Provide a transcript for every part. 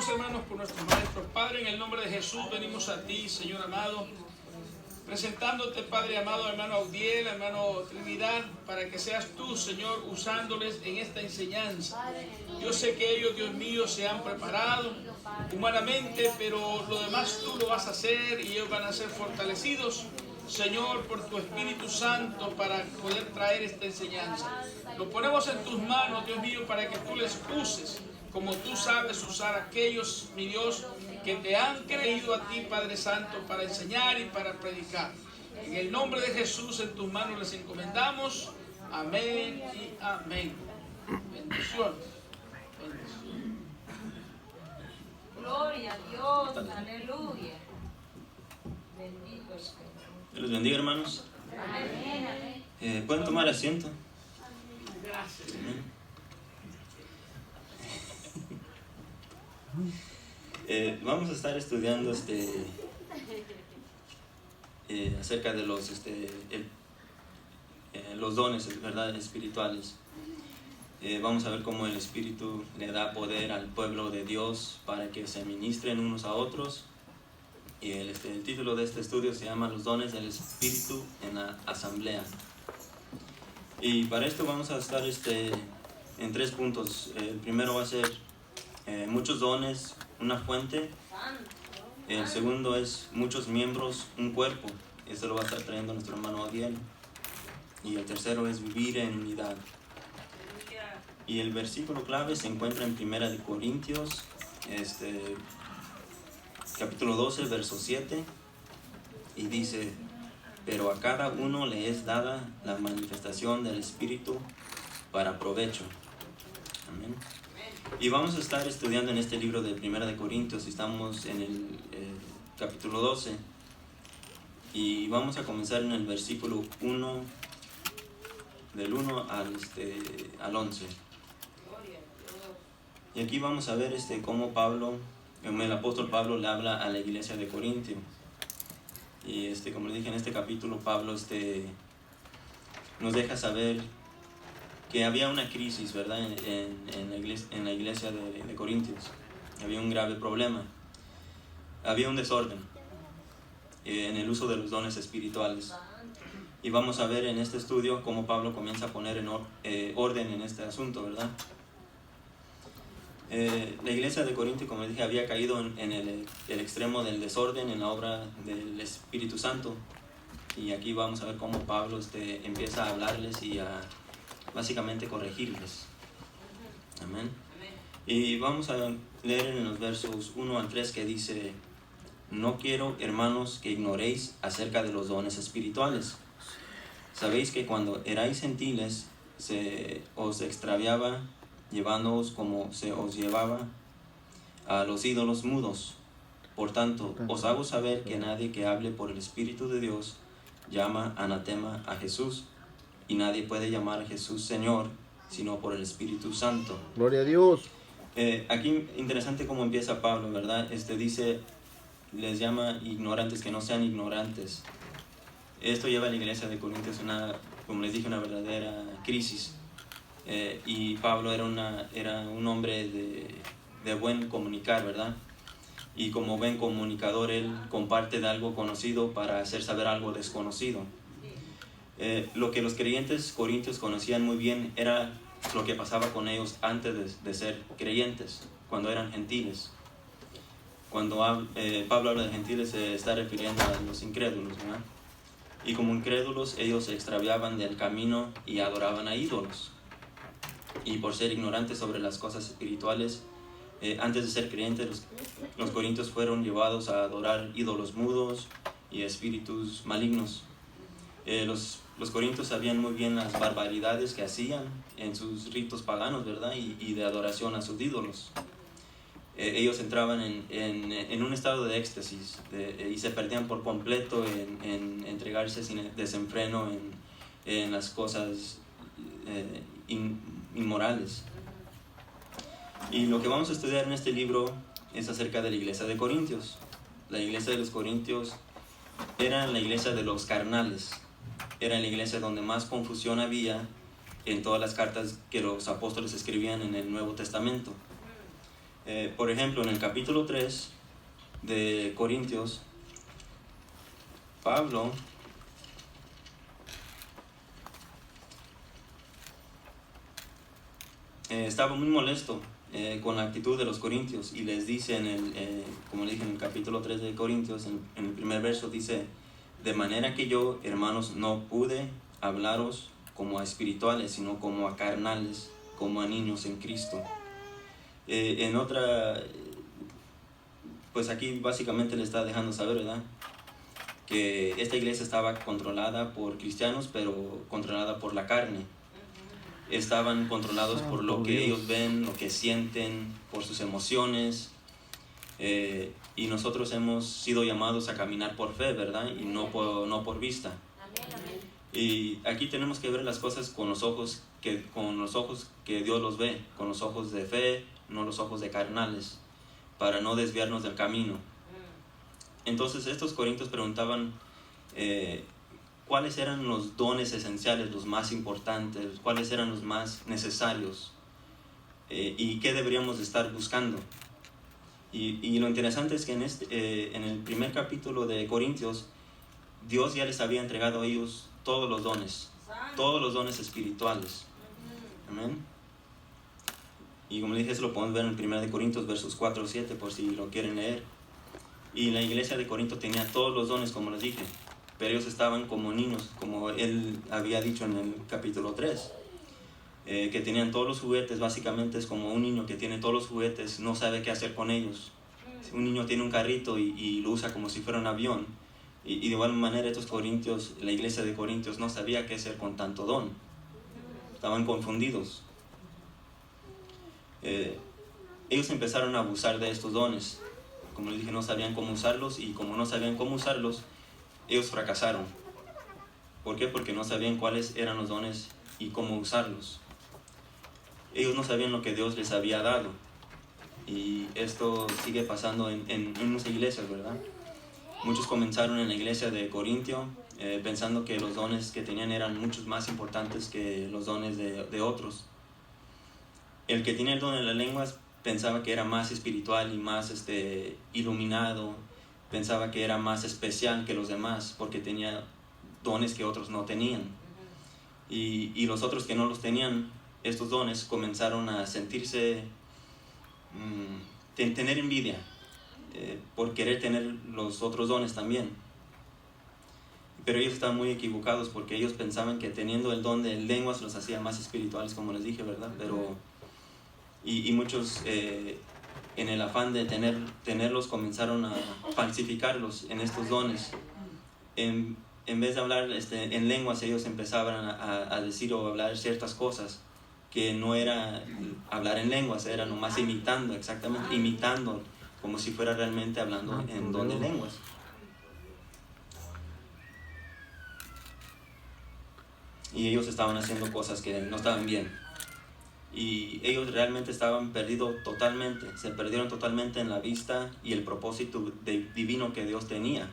Oramos, hermanos, por nuestros maestros. Padre, en el nombre de Jesús venimos a ti, Señor amado, presentándote, Padre amado, hermano Audiel, hermano Trinidad, para que seas tú, Señor, usándoles en esta enseñanza. Yo sé que ellos, Dios mío, se han preparado humanamente, pero lo demás tú lo vas a hacer y ellos van a ser fortalecidos, Señor, por tu Espíritu Santo para poder traer esta enseñanza. Lo ponemos en tus manos, Dios mío, para que tú les uses como tú sabes usar a aquellos, mi Dios, que te han creído a ti, Padre Santo, para enseñar y para predicar. En el nombre de Jesús, en tus manos les encomendamos. Amén y amén. Bendiciones. Bendiciones. Gloria a Dios, aleluya. Bendito es Dios. Dios los bendiga, hermanos. Amén, amén. ¿Pueden tomar asiento? Gracias. Amén. Vamos a estar estudiando acerca de los dones, ¿verdad?, espirituales. Vamos a ver cómo el Espíritu le da poder al pueblo de Dios para que se ministren unos a otros. Y el título de este estudio se llama Los dones del Espíritu en la asamblea. Y para esto vamos a estar en 3 puntos. El primero va a ser muchos dones, una fuente. El segundo es muchos miembros, un cuerpo. Esto lo va a estar trayendo nuestro hermano Adiel. Y el tercero es vivir en unidad. Y el versículo clave se encuentra en 1 Corintios, capítulo 12, verso 7. Y dice: pero a cada uno le es dada la manifestación del Espíritu para provecho. Amén. Y vamos a estar estudiando en este libro de 1 Corintios. Estamos en el capítulo 12. Y vamos a comenzar en el versículo 1, del 1 al 11. Y aquí vamos a ver cómo el apóstol Pablo le habla a la iglesia de Corintio. Y como les dije, en este capítulo Pablo nos deja saber que había una crisis, ¿verdad?, en la iglesia de Corintios. Había un grave problema. Había un desorden en el uso de los dones espirituales. Y vamos a ver en este estudio cómo Pablo comienza a poner en orden en este asunto, ¿verdad? La iglesia de Corintio, como les dije, había caído en el extremo del desorden en la obra del Espíritu Santo. Y aquí vamos a ver cómo Pablo empieza a hablarles y a básicamente corregirles. Amén. Y vamos a leer en los versos 1 al 3 que dice: no quiero, hermanos, que ignoréis acerca de los dones espirituales. Sabéis que cuando erais gentiles se os extraviaba, llevándoos como se os llevaba a los ídolos mudos. Por tanto, os hago saber que nadie que hable por el Espíritu de Dios llama anatema a Jesús, y nadie puede llamar a Jesús Señor sino por el Espíritu Santo. Gloria a Dios. Aquí interesante cómo empieza Pablo, ¿verdad? Dice, les llama ignorantes, que no sean ignorantes. Esto lleva a la iglesia de Corintios como les dije, una verdadera crisis. Y Pablo era un hombre de buen comunicar, ¿verdad? Y como buen comunicador, él comparte de algo conocido para hacer saber algo desconocido. Lo que los creyentes corintios conocían muy bien era lo que pasaba con ellos antes de ser creyentes, cuando eran gentiles. Cuando Pablo habla de gentiles, se está refiriendo a los incrédulos, ¿verdad? Y como incrédulos, ellos se extraviaban del camino y adoraban a ídolos. Y por ser ignorantes sobre las cosas espirituales, antes de ser creyentes, los corintios fueron llevados a adorar ídolos mudos y espíritus malignos. Los corintios sabían muy bien las barbaridades que hacían en sus ritos paganos, ¿verdad? Y de adoración a sus ídolos. Ellos entraban en un estado de éxtasis y se perdían por completo en entregarse sin desenfreno en las cosas inmorales. Y lo que vamos a estudiar en este libro es acerca de la iglesia de Corintios. La iglesia de los Corintios era la iglesia de los carnales. Era la iglesia donde más confusión había en todas las cartas que los apóstoles escribían en el Nuevo Testamento. Por ejemplo, en el capítulo 3 de Corintios, Pablo estaba muy molesto con la actitud de los corintios y les dice, como le dije en el capítulo 3 de Corintios, en el primer verso dice: de manera que yo, hermanos, no pude hablaros como a espirituales, sino como a carnales, como a niños en Cristo. En otra, pues aquí básicamente le está dejando saber, ¿verdad?, que esta iglesia estaba controlada por cristianos, pero controlada por la carne. Estaban controlados por lo que ellos ven, lo que sienten, por sus emociones. Y nosotros hemos sido llamados a caminar por fe, ¿verdad? Y no por vista. Y aquí tenemos que ver las cosas con los ojos que Dios los ve, con los ojos de fe, no los ojos de carnales, para no desviarnos del camino. Entonces estos corintios preguntaban cuáles eran los dones esenciales, los más importantes, cuáles eran los más necesarios, y qué deberíamos estar buscando. Y lo interesante es que en el primer capítulo de Corintios, Dios ya les había entregado a ellos todos los dones espirituales. Amén. Y como dije, eso lo podemos ver en el 1 Corintios versos 4 o 7, por si lo quieren leer. Y la iglesia de Corinto tenía todos los dones, como les dije, pero ellos estaban como niños, como él había dicho en el capítulo 3, que tenían todos los juguetes. Básicamente es como un niño que tiene todos los juguetes, no sabe qué hacer con ellos. Un niño tiene un carrito y lo usa como si fuera un avión. Y de igual manera estos corintios, la iglesia de Corintios, no sabía qué hacer con tanto don. Estaban confundidos. Ellos empezaron a abusar de estos dones. Como les dije, no sabían cómo usarlos, y como no sabían cómo usarlos, ellos fracasaron. ¿Por qué? Porque no sabían cuáles eran los dones y cómo usarlos. Ellos no sabían lo que Dios les había dado. Y esto sigue pasando en muchas iglesias, ¿verdad? Muchos comenzaron en la iglesia de Corintio pensando que los dones que tenían eran muchos más importantes que los dones de otros. El que tenía el don de las lenguas pensaba que era más espiritual y más iluminado, pensaba que era más especial que los demás porque tenía dones que otros no tenían. Y los otros que no los tenían, estos dones, comenzaron a sentirse, tener envidia por querer tener los otros dones también. Pero ellos estaban muy equivocados, porque ellos pensaban que teniendo el don de lenguas los hacía más espirituales, como les dije, ¿verdad? Y muchos en el afán de tenerlos comenzaron a falsificarlos en estos dones. En vez de hablar en lenguas, ellos empezaban a decir o hablar ciertas cosas que no era hablar en lenguas, era nomás imitando, exactamente, imitando, como si fuera realmente hablando en don de lenguas. Y ellos estaban haciendo cosas que no estaban bien. Y ellos realmente estaban se perdieron totalmente en la vista y el propósito divino que Dios tenía.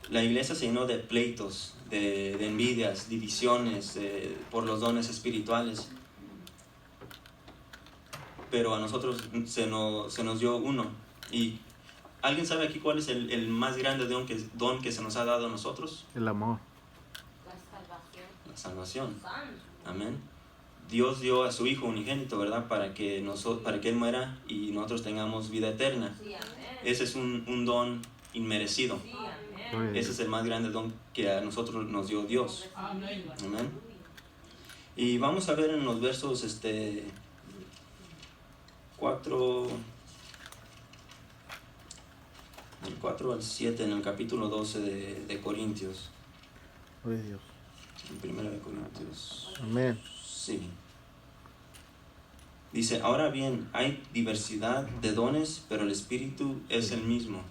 La iglesia se llenó de pleitos, de envidias, divisiones por los dones espirituales. Pero a nosotros se nos dio uno. ¿Y alguien sabe aquí cuál es el más grande don que se nos ha dado a nosotros? El amor. La salvación. Amén. Dios dio a su Hijo unigénito, ¿verdad? Para que Él muera y nosotros tengamos vida eterna. Ese es un don inmerecido. Ese es el más grande don que a nosotros nos dio Dios. Amén. Y vamos a ver en los versos 4 al 7 en el capítulo 12 de Corintios. Gloria a Dios. En 1 de Corintios. Amén. Sí. Dice: ahora bien, hay diversidad de dones, pero el Espíritu es el mismo.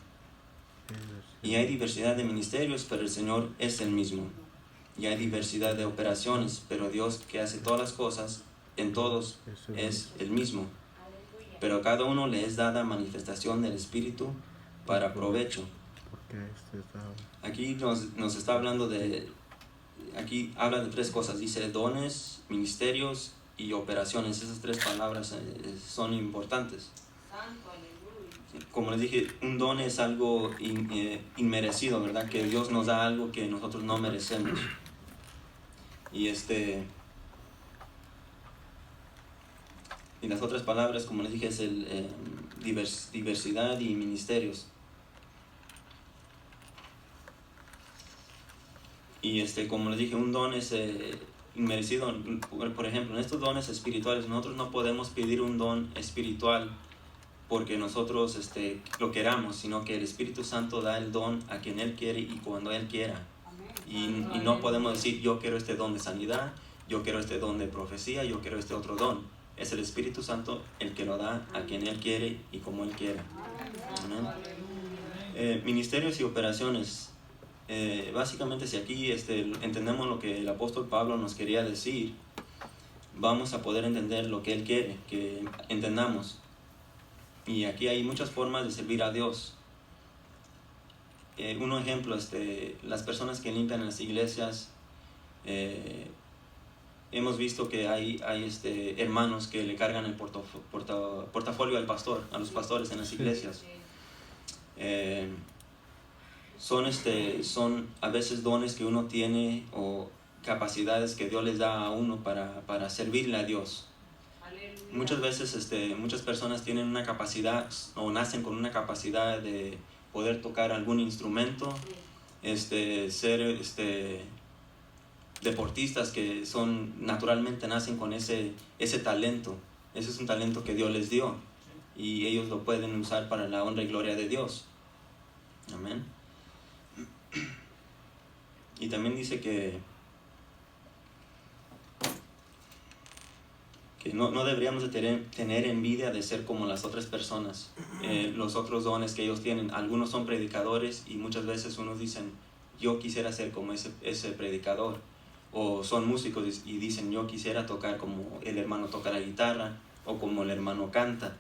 Y hay diversidad de ministerios, pero el Señor es el mismo. Y hay diversidad de operaciones, pero Dios, que hace todas las cosas en todos, es el mismo. Pero a cada uno le es dada manifestación del Espíritu para provecho. Aquí nos está hablando aquí habla de tres cosas. Dice dones, ministerios y operaciones. Esas tres palabras son importantes. Santo, aleluya. Como les dije, un don es algo inmerecido, ¿verdad? Que Dios nos da algo que nosotros no merecemos. Y y las otras palabras, como les dije, es diversidad y ministerios. Y como les dije, un don es inmerecido. Por ejemplo, en estos dones espirituales, nosotros no podemos pedir un don espiritual porque nosotros lo queramos, sino que el Espíritu Santo da el don a quien Él quiere y cuando Él quiera. Y no podemos decir, yo quiero este don de sanidad, yo quiero este don de profecía, yo quiero este otro don. Es el Espíritu Santo el que lo da a quien Él quiere y como Él quiera. Amén. Ministerios y operaciones. Básicamente, si aquí entendemos lo que el apóstol Pablo nos quería decir, vamos a poder entender lo que Él quiere que entendamos. Y aquí hay muchas formas de servir a Dios. Un ejemplo, las personas que limpian en las iglesias, hemos visto que hay hermanos que le cargan el portafolio al pastor, a los pastores en las iglesias. Son a veces dones que uno tiene o capacidades que Dios les da a uno para servirle a Dios. Muchas veces muchas personas tienen una capacidad o nacen con una capacidad de poder tocar algún instrumento, ser deportistas que naturalmente nacen con ese talento. Ese es un talento que Dios les dio y ellos lo pueden usar para la honra y gloria de Dios. Amén. Y también dice que no deberíamos de tener envidia de ser como las otras personas, los otros dones que ellos tienen. Algunos son predicadores y muchas veces unos dicen, yo quisiera ser como ese predicador. O son músicos y dicen, yo quisiera tocar como el hermano toca la guitarra o como el hermano canta.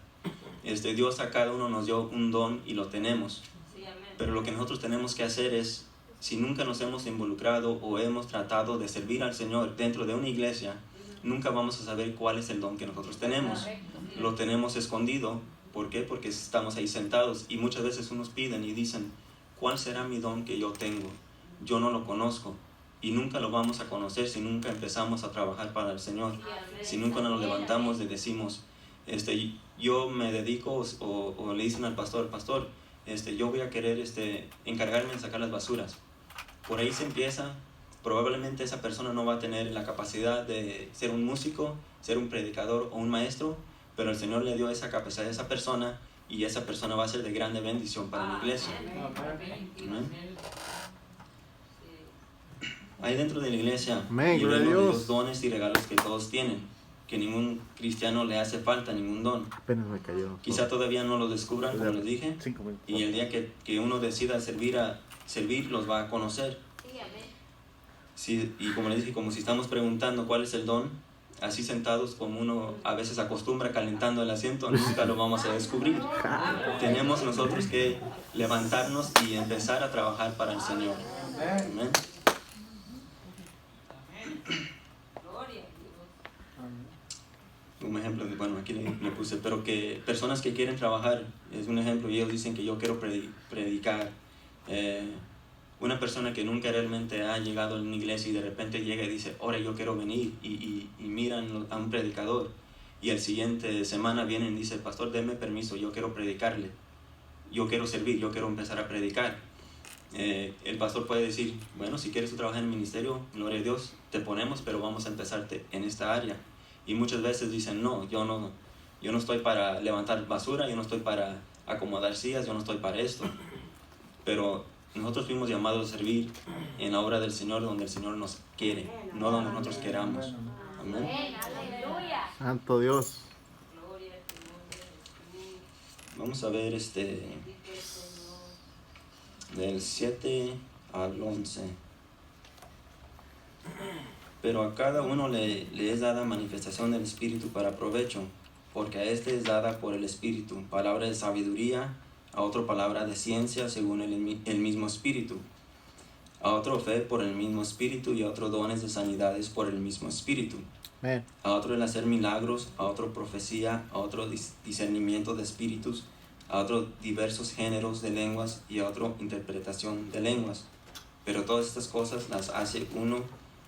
Dios a cada uno nos dio un don y lo tenemos. Pero lo que nosotros tenemos que hacer es, si nunca nos hemos involucrado o hemos tratado de servir al Señor dentro de una iglesia, nunca vamos a saber cuál es el don que nosotros tenemos. Lo tenemos escondido. ¿Por qué? Porque estamos ahí sentados y muchas veces unos piden y dicen, ¿cuál será mi don que yo tengo? Yo no lo conozco. Y nunca lo vamos a conocer si nunca empezamos a trabajar para el Señor. Si nunca nos levantamos y decimos, yo me dedico, o le dicen al pastor, yo voy a querer encargarme de sacar las basuras. Por ahí se empieza. Probablemente esa persona no va a tener la capacidad de ser un músico, ser un predicador o un maestro, pero el Señor le dio esa capacidad a esa persona y esa persona va a ser de grande bendición para la iglesia. Amén. Hay dentro de la iglesia y los dones y regalos que todos tienen, que ningún cristiano le hace falta ningún don. Apenas me cayó. Quizá todavía no lo descubran, como les dije, y el día que uno decida servir, los va a conocer. Sí, y como les dije, como si estamos preguntando cuál es el don, así sentados como uno a veces acostumbra calentando el asiento, nunca lo vamos a descubrir. Tenemos nosotros que levantarnos y empezar a trabajar para el Señor. Amén. Un ejemplo, bueno, aquí le puse, pero que personas que quieren trabajar, es un ejemplo, y ellos dicen que yo quiero predicar. Una persona que nunca realmente ha llegado a una iglesia y de repente llega y dice, ahora yo quiero venir, y miran a un predicador, y el siguiente semana vienen y dice, pastor, deme permiso, yo quiero predicarle, yo quiero servir, yo quiero empezar a predicar. El pastor puede decir, bueno, si quieres trabajar en el ministerio, gloria a Dios, te ponemos, pero vamos a empezarte en esta área. Y muchas veces dicen, no, yo no estoy para levantar basura, yo no estoy para acomodar sillas, yo no estoy para esto. Pero nosotros fuimos llamados a servir en la obra del Señor donde el Señor nos quiere, no donde nosotros queramos. Amén. Santo Dios. Vamos a ver del 7 al 11. Pero a cada uno le es dada manifestación del Espíritu para provecho, porque a este es dada por el Espíritu palabra de sabiduría, a otro palabra de ciencia según el mismo Espíritu, a otro fe por el mismo Espíritu, y a otro dones de sanidades por el mismo Espíritu, Amén. a otro el hacer milagros, a otro profecía, a otro discernimiento de espíritus, a otro diversos géneros de lenguas, y a otro interpretación de lenguas. Pero todas estas cosas las hace uno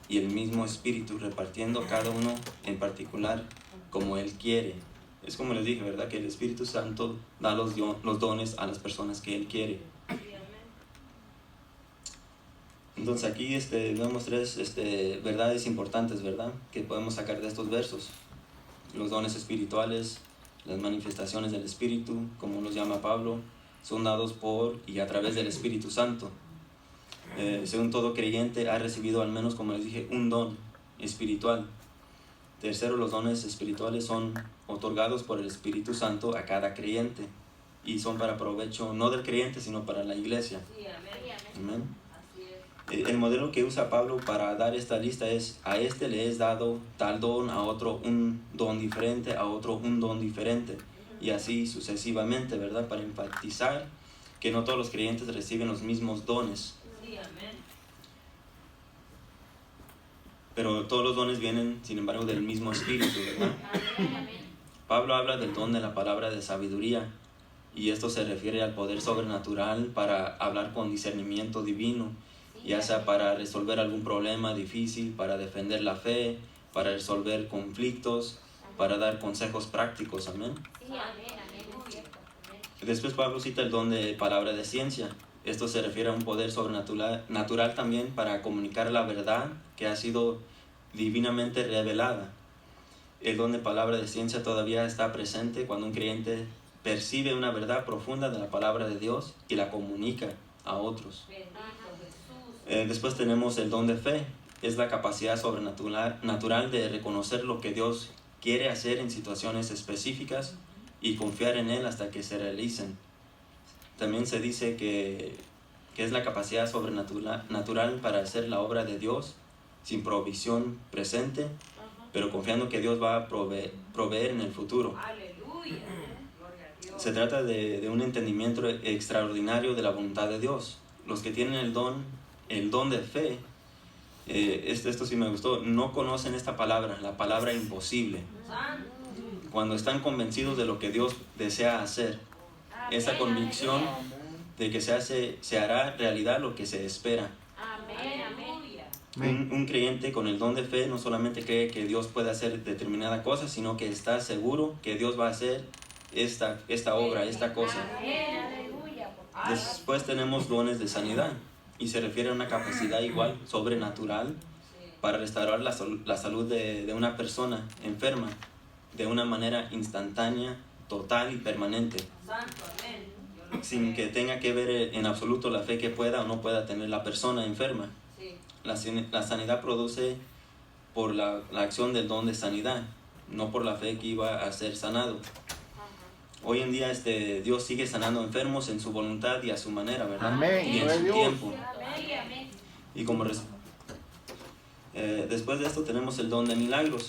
y el mismo Espíritu, repartiendo cada uno en particular como Él quiere. Es como les dije, ¿verdad? Que el Espíritu Santo da los dones a las personas que Él quiere. Entonces aquí vemos tres verdades importantes, ¿verdad? Que podemos sacar de estos versos. Los dones espirituales, las manifestaciones del Espíritu, como los llama Pablo, son dados por y a través del Espíritu Santo. Según todo creyente ha recibido al menos, como les dije, un don espiritual. Tercero, los dones espirituales son otorgados por el Espíritu Santo a cada creyente y son para provecho no del creyente, sino para la iglesia. Sí, amén. Amén. El modelo que usa Pablo para dar esta lista es: a este le es dado tal don, a otro un don diferente, a otro un don diferente, y así sucesivamente, ¿verdad? Para enfatizar que no todos los creyentes reciben los mismos dones. Sí, amén. Pero todos los dones vienen, sin embargo, del mismo Espíritu, ¿verdad? Pablo habla del don de la palabra de sabiduría, y esto se refiere al poder sobrenatural para hablar con discernimiento divino, ya sea para resolver algún problema difícil, para defender la fe, para resolver conflictos, para dar consejos prácticos. Amén. Después Pablo cita el don de palabra de ciencia. Esto se refiere a un poder sobrenatural también para comunicar la verdad que ha sido divinamente revelada. El don de palabra de ciencia todavía está presente cuando un creyente percibe una verdad profunda de la palabra de Dios y la comunica a otros. Después tenemos el don de fe. Es la capacidad sobrenatural de reconocer lo que Dios quiere hacer en situaciones específicas y confiar en Él hasta que se realicen. También se dice que es la capacidad sobrenatural para hacer la obra de Dios sin provisión presente, pero confiando que Dios va a proveer en el futuro. Aleluya. Gloria a Dios. Se trata de un entendimiento extraordinario de la voluntad de Dios. Los que tienen el don de fe, esto sí me gustó, no conocen esta palabra, la palabra imposible. Cuando están convencidos de lo que Dios desea hacer, esa convicción de que se hará realidad lo que se espera. Un creyente con el don de fe no solamente cree que Dios puede hacer determinada cosa, sino que está seguro que Dios va a hacer esta obra, esta cosa. Después tenemos dones de sanidad, y se refiere a una capacidad igual, sobrenatural, para restaurar la salud de una persona enferma de una manera instantánea, total y permanente, sin que tenga que ver en absoluto la fe que pueda o no pueda tener la persona enferma. La sanidad produce por la acción del don de sanidad, no por la fe que iba a ser sanado. Hoy en día Dios sigue sanando enfermos en su voluntad y a su manera, ¿verdad? Amén. Y en su Dios. tiempo. Y después de esto tenemos el don de milagros.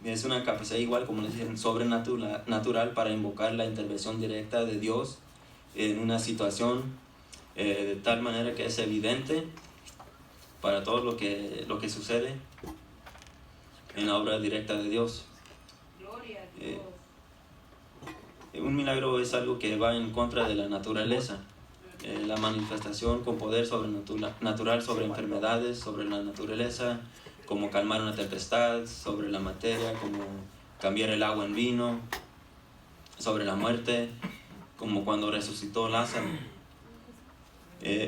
Es una capacidad igual, como les dije, sobrenatural para invocar la intervención directa de Dios en una situación de tal manera que es evidente para todo lo que sucede en la obra directa de Dios. Gloria a Dios. Un milagro es algo que va en contra de la naturaleza. La manifestación con poder sobrenatural sobre enfermedades, sobre la naturaleza, como calmar una tempestad, sobre la materia, como cambiar el agua en vino, sobre la muerte, como cuando resucitó Lázaro.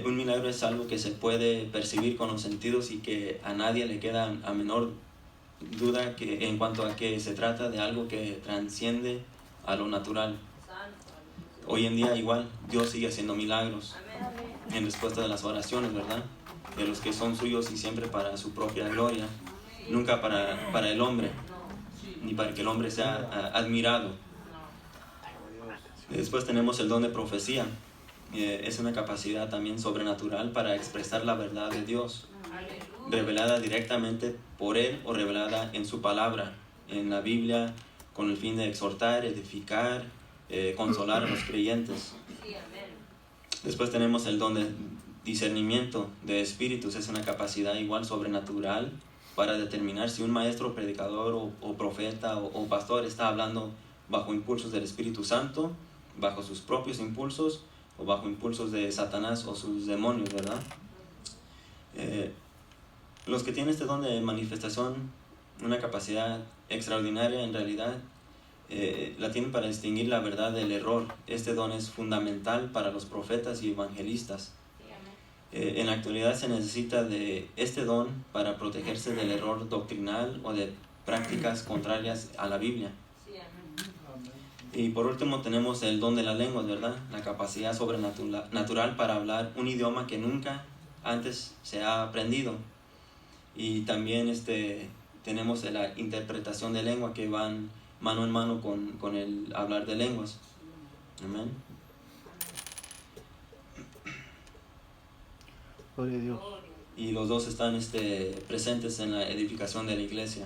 Un milagro es algo que se puede percibir con los sentidos y que a nadie le queda a menor duda en cuanto a que se trata de algo que transciende a lo natural. Hoy en día igual Dios sigue haciendo milagros en respuesta de las oraciones, ¿verdad? De los que son suyos y siempre para su propia gloria, nunca para el hombre, ni para que el hombre sea admirado. Después tenemos el don de profecía. Es una capacidad también sobrenatural para expresar la verdad de Dios, revelada directamente por Él o revelada en su palabra, en la Biblia, con el fin de exhortar, edificar, consolar a los creyentes. Después tenemos el don discernimiento de espíritus es una capacidad igual sobrenatural para determinar si un maestro, predicador o profeta o pastor está hablando bajo impulsos del Espíritu Santo, bajo sus propios impulsos o bajo impulsos de Satanás o sus demonios, ¿verdad? Los que tienen este don de manifestación, una capacidad extraordinaria en realidad, la tienen para distinguir la verdad del error. Este don es fundamental para los profetas y evangelistas. En la actualidad se necesita de este don para protegerse del error doctrinal o de prácticas contrarias a la Biblia. Y por último tenemos el don de las lenguas, ¿verdad? La capacidad sobrenatural para hablar un idioma que nunca antes se ha aprendido. Y también tenemos la interpretación de lengua, que van mano en mano con el hablar de lenguas. Amén. Gloria a Dios. Y los dos están presentes en la edificación de la iglesia.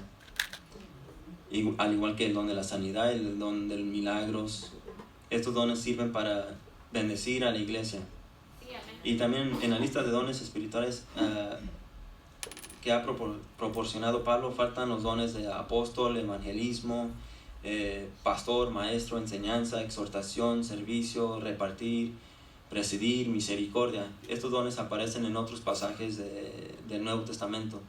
Y, al igual que el don de la sanidad, el don de los milagros. Estos dones sirven para bendecir a la iglesia. Y también en la lista de dones espirituales que ha proporcionado Pablo faltan los dones de apóstol, evangelismo, pastor, maestro, enseñanza, exhortación, servicio, repartir, presidir, misericordia. Estos dones aparecen en otros pasajes del Nuevo Testamento.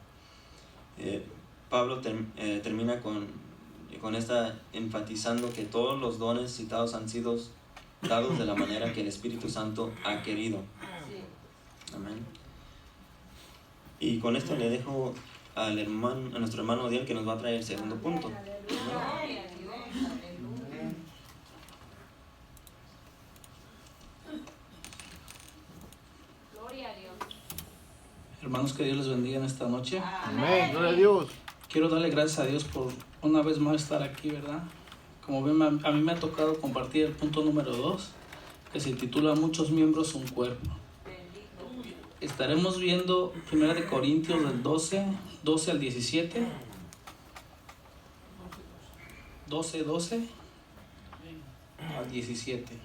Pablo termina con esta enfatizando que todos los dones citados han sido dados de la manera que el Espíritu Santo ha querido. Amén. Y con esto le dejo a nuestro hermano Odiel, que nos va a traer el segundo punto. Amén. Hermanos, que Dios les bendiga en esta noche. Amén. Gloria a Dios. Quiero darle gracias a Dios por una vez más estar aquí, ¿verdad? Como ven, a mí me ha tocado compartir el punto número 2, que se titula Muchos miembros, un cuerpo. Estaremos viendo 1 Corintios del 12 al 17. 12 al 17.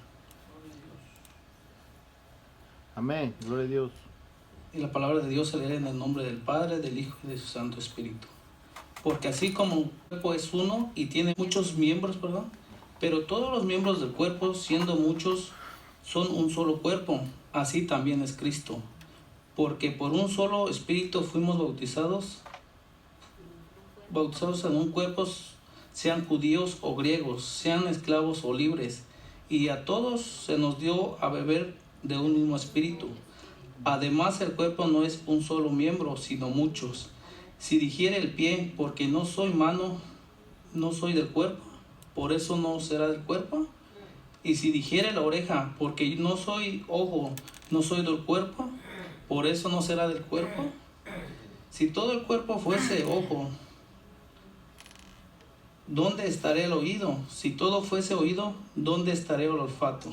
Amén. Gloria a Dios. Y la palabra de Dios se lee en el nombre del Padre, del Hijo y de su Santo Espíritu. Porque así como un cuerpo es uno y tiene muchos miembros, ¿verdad? Pero todos los miembros del cuerpo, siendo muchos, son un solo cuerpo. Así también es Cristo. Porque por un solo Espíritu fuimos bautizados en un cuerpo, sean judíos o griegos, sean esclavos o libres. Y a todos se nos dio a beber de un mismo Espíritu. Además, el cuerpo no es un solo miembro, sino muchos. Si dijere el pie, porque no soy mano, no soy del cuerpo, por eso no será del cuerpo. Y si dijere la oreja, porque no soy ojo, no soy del cuerpo, por eso no será del cuerpo. Si todo el cuerpo fuese ojo, ¿dónde estaría el oído? Si todo fuese oído, ¿dónde estaría el olfato?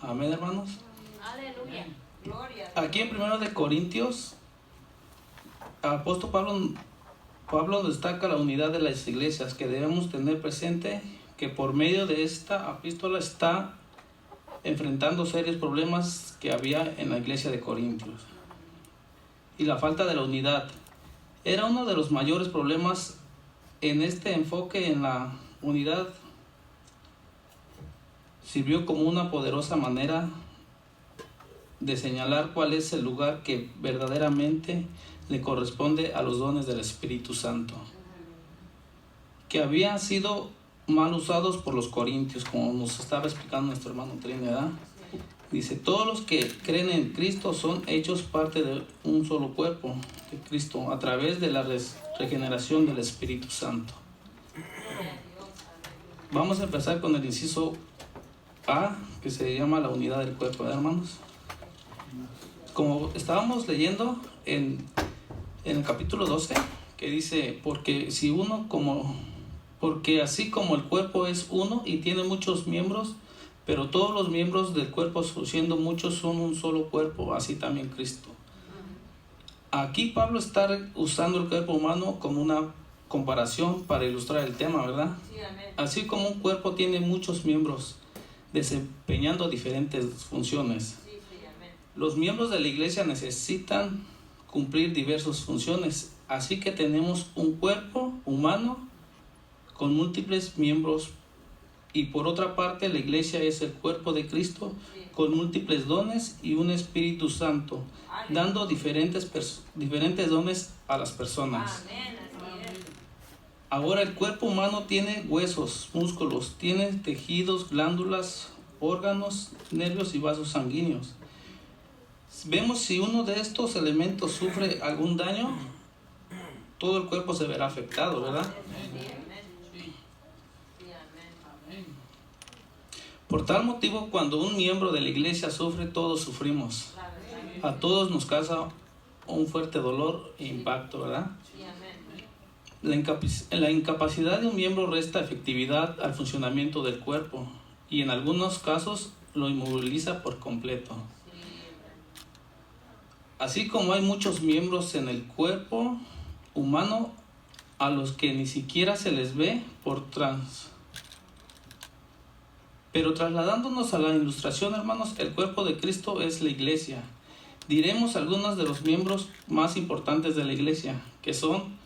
Amén, hermanos. Aleluya. Aquí en 1 Corintios, el apóstol Pablo destaca la unidad de las iglesias, que debemos tener presente que por medio de esta epístola está enfrentando serios problemas que había en la iglesia de Corintios. Y la falta de la unidad era uno de los mayores problemas. En este enfoque en la unidad sirvió como una poderosa manera de señalar cuál es el lugar que verdaderamente le corresponde a los dones del Espíritu Santo, que habían sido mal usados por los corintios, como nos estaba explicando nuestro hermano Trinidad. Dice, todos los que creen en Cristo son hechos parte de un solo cuerpo de Cristo a través de la regeneración del Espíritu Santo. Vamos a empezar con el inciso A, que se llama la unidad del cuerpo, ¿verdad, hermanos? Como estábamos leyendo en el capítulo 12, que dice, porque así como el cuerpo es uno y tiene muchos miembros, pero todos los miembros del cuerpo, siendo muchos, son un solo cuerpo, así también Cristo. Aquí Pablo está usando el cuerpo humano como una comparación para ilustrar el tema, ¿verdad? Sí, amén. Así como un cuerpo tiene muchos miembros desempeñando diferentes funciones. Sí, amén. Los miembros de la iglesia necesitan cumplir diversas funciones, así que tenemos un cuerpo humano con múltiples miembros, y por otra parte la iglesia es el cuerpo de Cristo con múltiples dones y un Espíritu Santo, dando diferentes dones a las personas. Amén, así es. Ahora el cuerpo humano tiene huesos, músculos, tiene tejidos, glándulas, órganos, nervios y vasos sanguíneos. Vemos si uno de estos elementos sufre algún daño, todo el cuerpo se verá afectado, ¿verdad? Por tal motivo, cuando un miembro de la iglesia sufre, todos sufrimos. A todos nos causa un fuerte dolor e impacto, ¿verdad? La incapacidad de un miembro resta efectividad al funcionamiento del cuerpo y en algunos casos lo inmoviliza por completo. Así como hay muchos miembros en el cuerpo humano a los que ni siquiera se les ve Pero trasladándonos a la ilustración, hermanos, el cuerpo de Cristo es la iglesia. Diremos algunos de los miembros más importantes de la iglesia, que son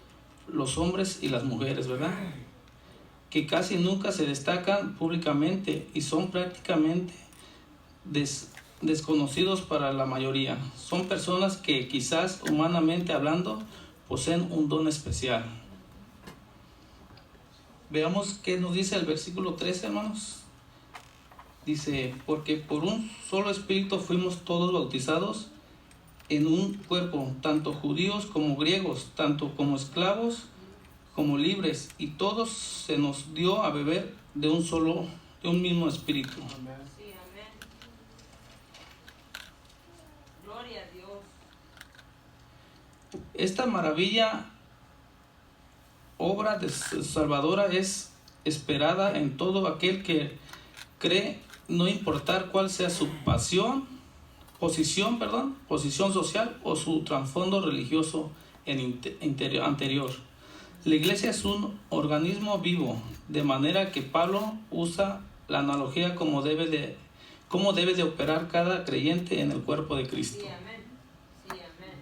los hombres y las mujeres, ¿verdad? Que casi nunca se destacan públicamente y son prácticamente desconocidos para la mayoría. Son personas que quizás humanamente hablando poseen un don especial. Veamos qué nos dice el versículo 13, hermanos. Dice, porque por un solo espíritu fuimos todos bautizados en un cuerpo, tanto judíos como griegos, tanto como esclavos como libres, y todos se nos dio a beber de un mismo espíritu. Sí, amén. Gloria a Dios. Esta maravilla, obra de salvadora, es esperada en todo aquel que cree, no importar cuál sea su posición social o su trasfondo religioso anterior. La iglesia es un organismo vivo, de manera que Pablo usa la analogía cómo debe de operar cada creyente en el cuerpo de Cristo. Sí, amén. Sí, amén.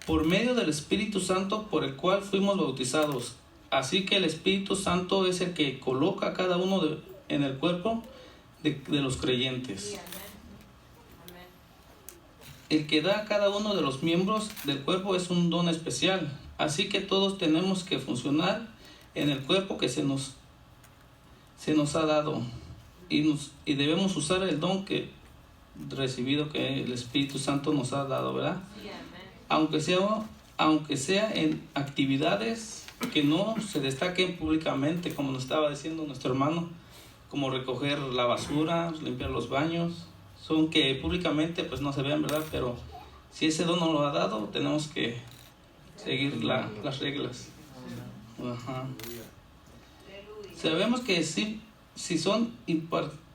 Por medio del Espíritu Santo por el cual fuimos bautizados. Así que el Espíritu Santo es el que coloca a cada uno en el cuerpo de los creyentes. Sí, amén. Amén. El que da a cada uno de los miembros del cuerpo es un don especial. Así que todos tenemos que funcionar en el cuerpo que se nos ha dado. Y debemos usar el don recibido que el Espíritu Santo nos ha dado, ¿verdad? Sí, amén. Aunque sea en actividades que no se destaquen públicamente, como nos estaba diciendo nuestro hermano, como recoger la basura, limpiar los baños, son que públicamente pues no se ven, ¿verdad? Pero si ese don nos lo ha dado, tenemos que seguir las reglas. Ajá. Sabemos que sí son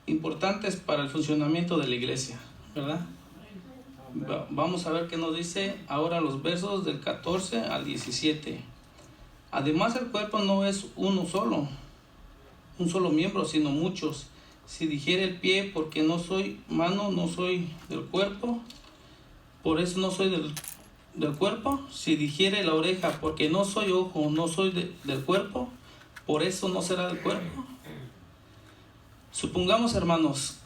importantes para el funcionamiento de la iglesia, ¿verdad? Vamos a ver qué nos dice ahora los versos del 14 al 17. Además, el cuerpo no es un solo miembro, sino muchos. Si dijere el pie, porque no soy mano, no soy del cuerpo, por eso no soy del cuerpo. Si dijere la oreja, porque no soy ojo, no soy del cuerpo, por eso no será del cuerpo. Supongamos, hermanos,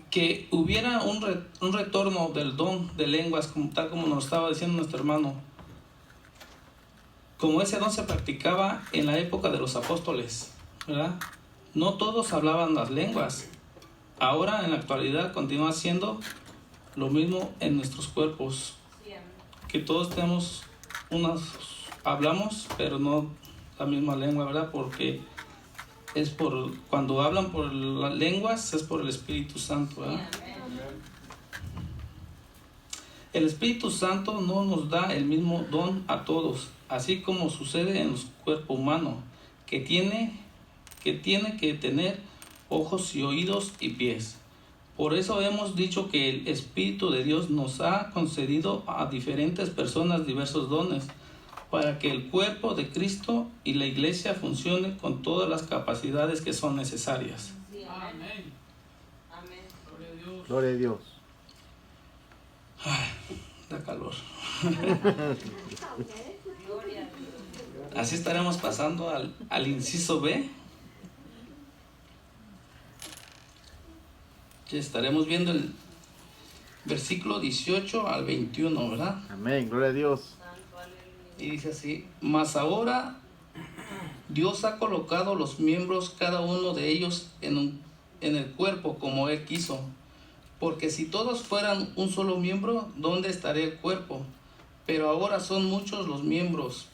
que hubiera un retorno del don de lenguas, tal como nos estaba diciendo nuestro hermano, como ese don se practicaba en la época de los apóstoles, ¿verdad? No todos hablaban las lenguas. Ahora, en la actualidad, continúa siendo lo mismo en nuestros cuerpos, que todos tenemos hablamos, pero no la misma lengua, ¿verdad? Porque cuando hablan por las lenguas es por el Espíritu Santo, ¿verdad? El Espíritu Santo no nos da el mismo don a todos, así como sucede en el cuerpo humano, que tiene que tener ojos y oídos y pies. Por eso hemos dicho que el Espíritu de Dios nos ha concedido a diferentes personas diversos dones, para que el cuerpo de Cristo y la iglesia funcione con todas las capacidades que son necesarias. Sí, amén. Amén. Gloria a Dios. Ay, da calor. Gloria a Dios. Así estaremos pasando al inciso B. Que estaremos viendo el versículo 18 al 21, ¿verdad? Amén. Gloria a Dios. Santo, aleluya. Y dice así: mas ahora Dios ha colocado los miembros, cada uno de ellos, en el cuerpo como Él quiso. Porque si todos fueran un solo miembro, ¿dónde estaría el cuerpo? Pero ahora son muchos los miembros,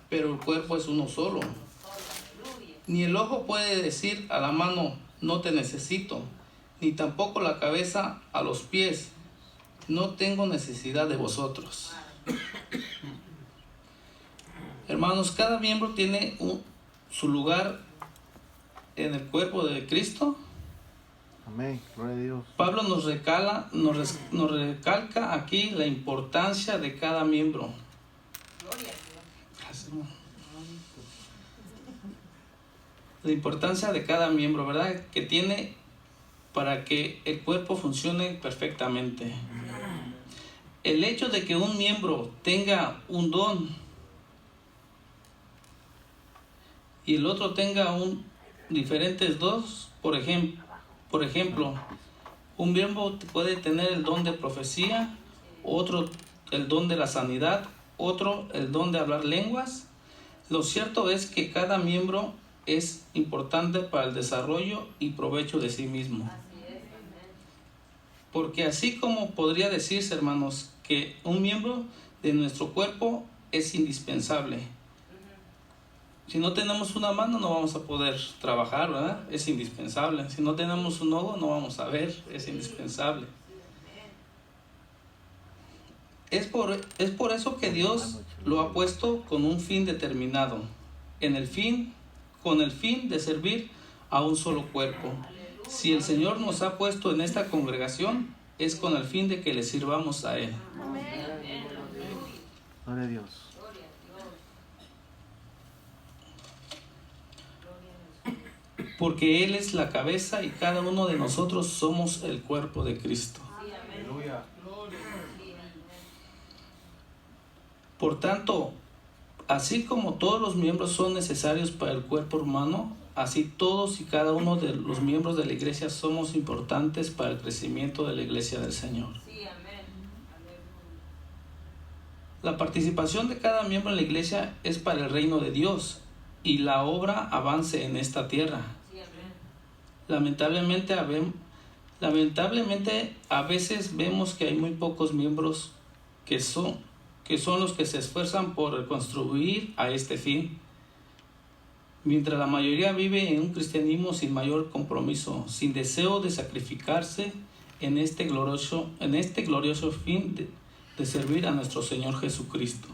pero el cuerpo es uno solo. Aleluya. Ni el ojo puede decir a la mano, no te necesito, ni tampoco la cabeza a los pies, no tengo necesidad de vosotros. Hermanos, cada miembro tiene su lugar en el cuerpo de Cristo. Amén. Gloria a Dios. Pablo nos recalca aquí la importancia de cada miembro. Gloria a Dios. Gracias, hermano. La importancia de cada miembro, ¿verdad? Que tiene para que el cuerpo funcione perfectamente. El hecho de que un miembro tenga un don y el otro tenga diferentes dones, por ejemplo, un miembro puede tener el don de profecía, otro el don de la sanidad, otro el don de hablar lenguas. Lo cierto es que cada miembro es importante para el desarrollo y provecho de sí mismo. Así es, amén. Porque así como podría decirse, hermanos, que un miembro de nuestro cuerpo es indispensable. Si no tenemos una mano no vamos a poder trabajar, ¿verdad? Es indispensable. Si no tenemos un ojo no vamos a ver, es indispensable. Es por eso que Dios lo ha puesto con un fin determinado, con el fin de servir a un solo cuerpo. Si el Señor nos ha puesto en esta congregación, es con el fin de que le sirvamos a Él. Gloria a Dios. Gloria a Dios. Porque Él es la cabeza y cada uno de nosotros somos el cuerpo de Cristo. Sí, amén. Aleluya. Sí, amén. Por tanto, así como todos los miembros son necesarios para el cuerpo humano, así todos y cada uno de los miembros de la iglesia somos importantes para el crecimiento de la iglesia del Señor. Sí, amén. Aleluya. La participación de cada miembro en la iglesia es para el reino de Dios y la obra avance en esta tierra. Sí, amén. Lamentablemente a veces vemos que hay muy pocos miembros que son los que se esfuerzan por contribuir a este fin, mientras la mayoría vive en un cristianismo sin mayor compromiso, sin deseo de sacrificarse en este glorioso fin de servir a nuestro Señor Jesucristo.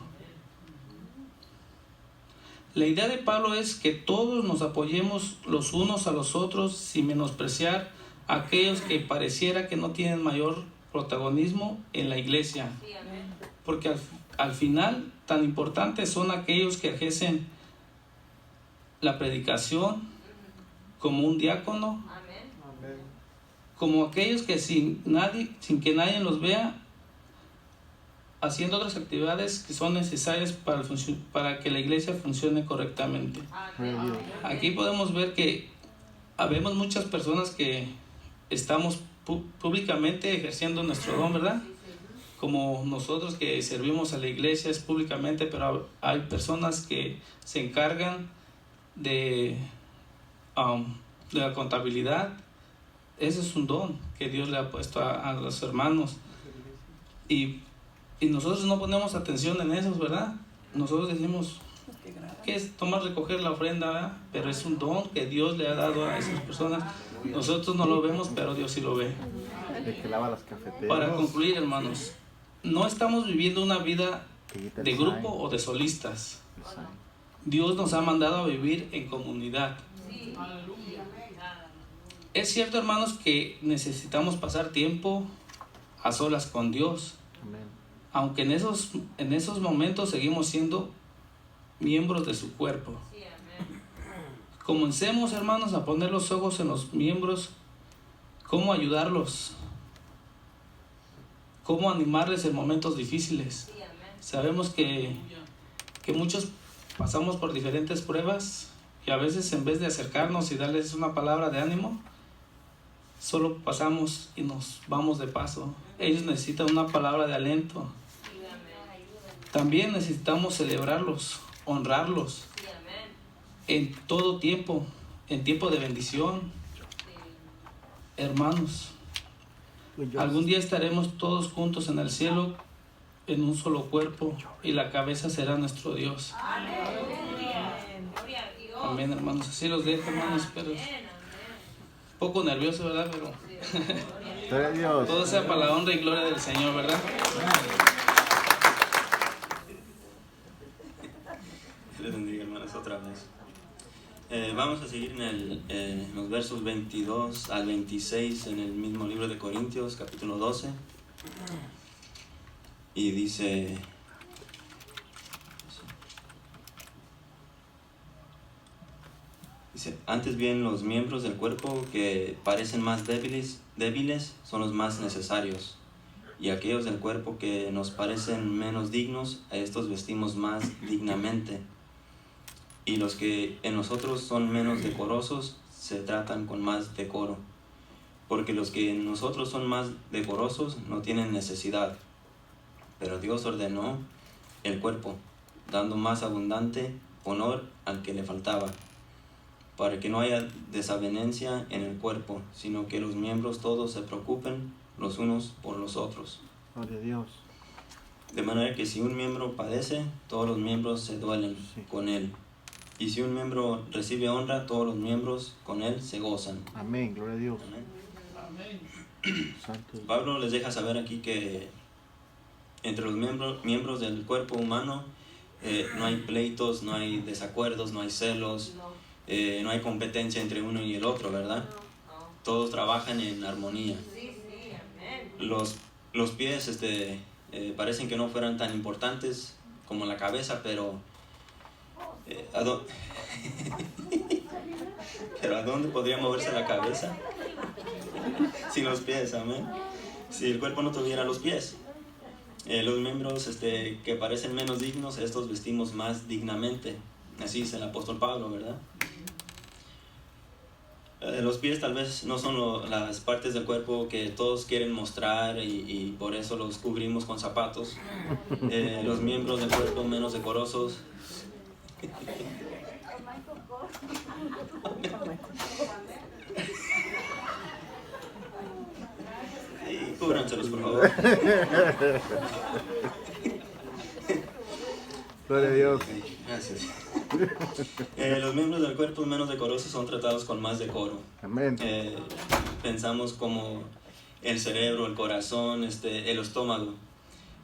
La idea de Pablo es que todos nos apoyemos los unos a los otros sin menospreciar a aquellos que pareciera que no tienen mayor protagonismo en la iglesia, Sí, amén. porque al final tan importantes son aquellos que ejercen la predicación como un diácono, Amén. como aquellos que sin que nadie los vea haciendo otras actividades que son necesarias para que la iglesia funcione correctamente. Gloria a Dios. Aquí podemos ver que habemos muchas personas que estamos públicamente ejerciendo nuestro don, ¿verdad? Como nosotros que servimos a la iglesia es públicamente, pero hay personas que se encargan de la contabilidad. Ese es un don que Dios le ha puesto a los hermanos. Y nosotros no ponemos atención en eso, ¿verdad? Nosotros decimos que es recoger la ofrenda, ¿verdad? Pero es un don que Dios le ha dado a esas personas. Nosotros no lo vemos, pero Dios sí lo ve. El que lava las cafeteras. Para concluir, hermanos, no estamos viviendo una vida de grupo o de solistas. Dios nos ha mandado a vivir en comunidad. Sí. Aleluya. Es cierto, hermanos, que necesitamos pasar tiempo a solas con Dios, Amén. aunque en esos momentos seguimos siendo miembros de su cuerpo. Sí, amén. Comencemos, hermanos, a poner los ojos en los miembros, cómo ayudarlos cómo animarles en momentos difíciles. Sí, amén. Sabemos que muchos pasamos por diferentes pruebas y a veces en vez de acercarnos y darles una palabra de ánimo, solo pasamos y nos vamos de paso. Ellos necesitan una palabra de aliento. Sí, amén. También necesitamos celebrarlos, honrarlos Sí, amén. en todo tiempo, en tiempo de bendición. Sí. Hermanos, algún día estaremos todos juntos en el cielo en un solo cuerpo y la cabeza será nuestro Dios. Aleluya. Gloria a Dios. Amén, hermanos. Así los dejo, hermanos. Pero Amén, amén. un poco nervioso, ¿verdad? Pero Sí, gloria a Dios. Gloria a Dios. todo sea para la honra y gloria del Señor, ¿verdad? Les bendiga, hermanos, otra vez. Vamos a seguir en los versos 22 al 26 en el mismo libro de Corintios, capítulo 12. Y dice: antes bien los miembros del cuerpo que parecen más débiles son los más necesarios, y aquellos del cuerpo que nos parecen menos dignos, a estos vestimos más dignamente. Y los que en nosotros son menos decorosos se tratan con más decoro, porque los que en nosotros son más decorosos no tienen necesidad. Pero Dios ordenó el cuerpo, dando más abundante honor al que le faltaba, para que no haya desavenencia en el cuerpo, sino que los miembros todos se preocupen los unos por los otros. Gloria a Dios. De manera que si un miembro padece, todos los miembros se duelen con él. Y si un miembro recibe honra, todos los miembros con él se gozan. Amén. Gloria a Dios. Amén. Amén. Santo. Pablo les deja saber aquí que entre los miembros del cuerpo humano no hay pleitos, no hay desacuerdos, no hay celos, No, no hay competencia entre uno y el otro, ¿verdad? no. Todos trabajan en armonía. Sí, sí, amén. Los pies parecen que no fueran tan importantes como la cabeza, pero pero ¿a dónde podría moverse la cabeza? Sin los pies, amén. Si el cuerpo no tuviera los pies. Los miembros que parecen menos dignos, estos vestimos más dignamente. Así dice el apóstol Pablo, ¿verdad? Los pies tal vez no son las partes del cuerpo que todos quieren mostrar y por eso los cubrimos con zapatos. Los miembros del cuerpo menos decorosos y cúbranselos, por favor. Gloria a Dios. Ok, gracias. Los miembros del cuerpo menos decorosos son tratados con más decoro. Amén. Pensamos como el cerebro, el corazón, el estómago.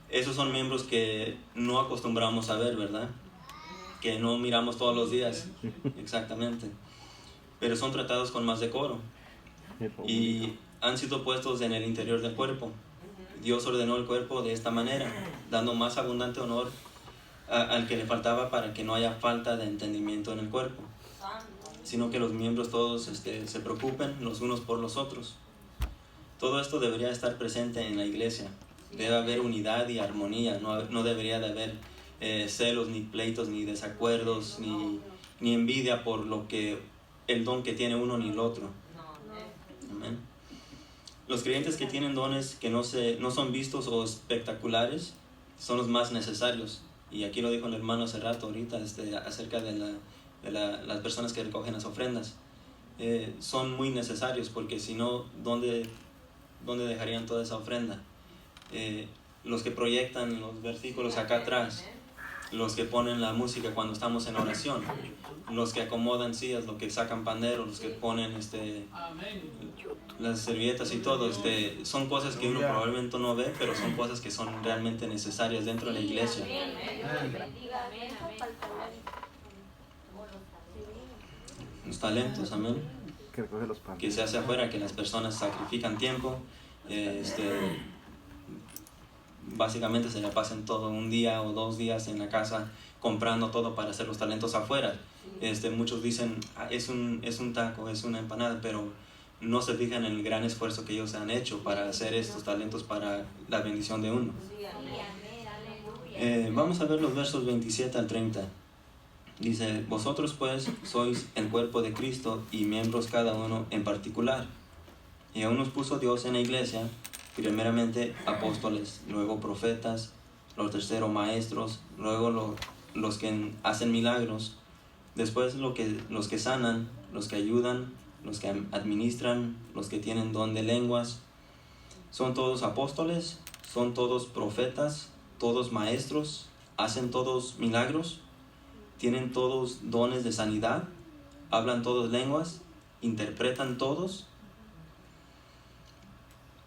Esos son miembros que no acostumbramos a ver, ¿verdad? Que no miramos todos los días. Exactamente. Pero son tratados con más decoro y han sido puestos en el interior del cuerpo. Dios ordenó el cuerpo de esta manera, dando más abundante honor al que le faltaba, para que no haya falta de entendimiento en el cuerpo, sino que los miembros todos se preocupen los unos por los otros. Todo esto debería estar presente en la iglesia. Debe haber unidad y armonía. No debería de haber celos, ni pleitos, ni desacuerdos, ni envidia por el don que tiene uno ni el otro. Amén. Los creyentes que tienen dones que no son vistos o espectaculares son los más necesarios. Y aquí lo dijo el hermano hace rato ahorita acerca de las personas que recogen las ofrendas. Son muy necesarios, porque si no, ¿dónde dejarían toda esa ofrenda? Los que proyectan los versículos acá atrás, los que ponen la música cuando estamos en oración, los que acomodan sillas, los que sacan panderos, los que ponen Amén. las servilletas y todo, son cosas que uno probablemente no ve, pero son cosas que son realmente necesarias dentro de la iglesia. Los talentos, amén, Que recoge los que panes. se hace afuera, que las personas sacrifican tiempo, básicamente se la pasan todo un día o 2 días en la casa comprando todo para hacer los talentos afuera. Muchos dicen, es un taco, es una empanada, pero no se fijan en el gran esfuerzo que ellos han hecho para hacer estos talentos para la bendición de uno. Vamos a ver los versos 27 al 30. Dice, vosotros pues sois el cuerpo de Cristo y miembros cada uno en particular. Y aún nos puso Dios en la iglesia, primeramente apóstoles, luego profetas, los terceros maestros, luego los que hacen milagros, después los que sanan, los que ayudan, los que administran, los que tienen don de lenguas. Son todos apóstoles, son todos profetas, todos maestros, hacen todos milagros, tienen todos dones de sanidad, hablan todos lenguas, interpretan todos.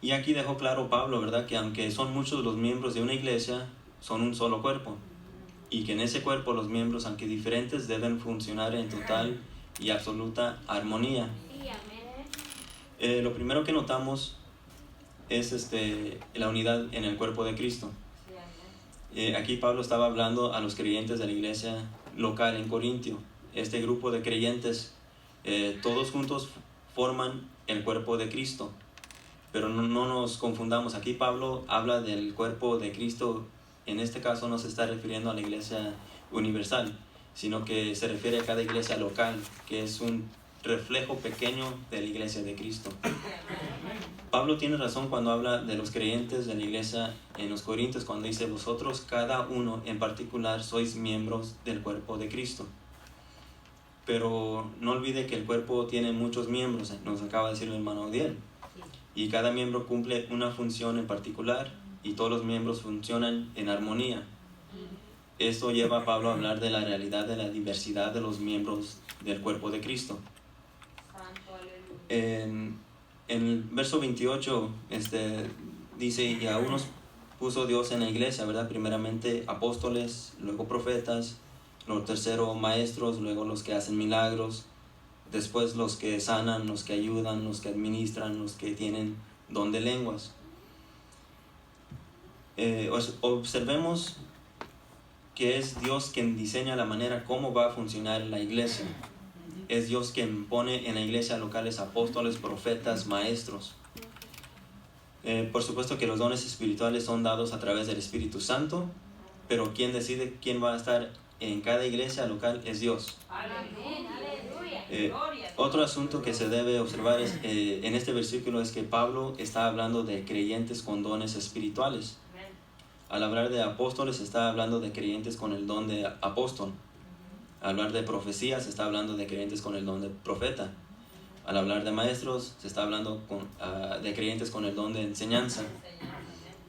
Y aquí dejó claro Pablo, ¿verdad? Que aunque son muchos los miembros de una iglesia, son un solo cuerpo. Y que en ese cuerpo los miembros, aunque diferentes, deben funcionar en total y absoluta armonía. Lo primero que notamos es la unidad en el cuerpo de Cristo. Aquí Pablo estaba hablando a los creyentes de la iglesia local en Corintio. Este grupo de creyentes, todos juntos forman el cuerpo de Cristo. Pero no nos confundamos. Aquí Pablo habla del cuerpo de Cristo. En este caso no se está refiriendo a la iglesia universal, sino que se refiere a cada iglesia local, que es un reflejo pequeño de la iglesia de Cristo. Pablo tiene razón cuando habla de los creyentes de la iglesia en los Corintios, cuando dice, vosotros cada uno en particular sois miembros del cuerpo de Cristo. Pero no olvide que el cuerpo tiene muchos miembros, nos acaba de decir el hermano Odiel. Y cada miembro cumple una función en particular y todos los miembros funcionan en armonía. Esto lleva a Pablo a hablar de la realidad de la diversidad de los miembros del cuerpo de Cristo. En el verso 28 dice, y a unos puso Dios en la iglesia, ¿verdad? Primeramente apóstoles, luego profetas, los terceros maestros, luego los que hacen milagros, después los que sanan, los que ayudan, los que administran, los que tienen don de lenguas. Observemos que es Dios quien diseña la manera cómo va a funcionar la iglesia. Es Dios quien pone en la iglesia locales apóstoles, profetas, maestros. Por supuesto que los dones espirituales son dados a través del Espíritu Santo, pero quien decide quién va a estar en cada iglesia local es Dios. Otro asunto que se debe observar en este versículo es que Pablo está hablando de creyentes con dones espirituales. Al hablar de apóstoles se está hablando de creyentes con el don de apóstol. Al hablar de profecía se está hablando de creyentes con el don de profeta. Al hablar de maestros se está hablando de creyentes con el don de enseñanza.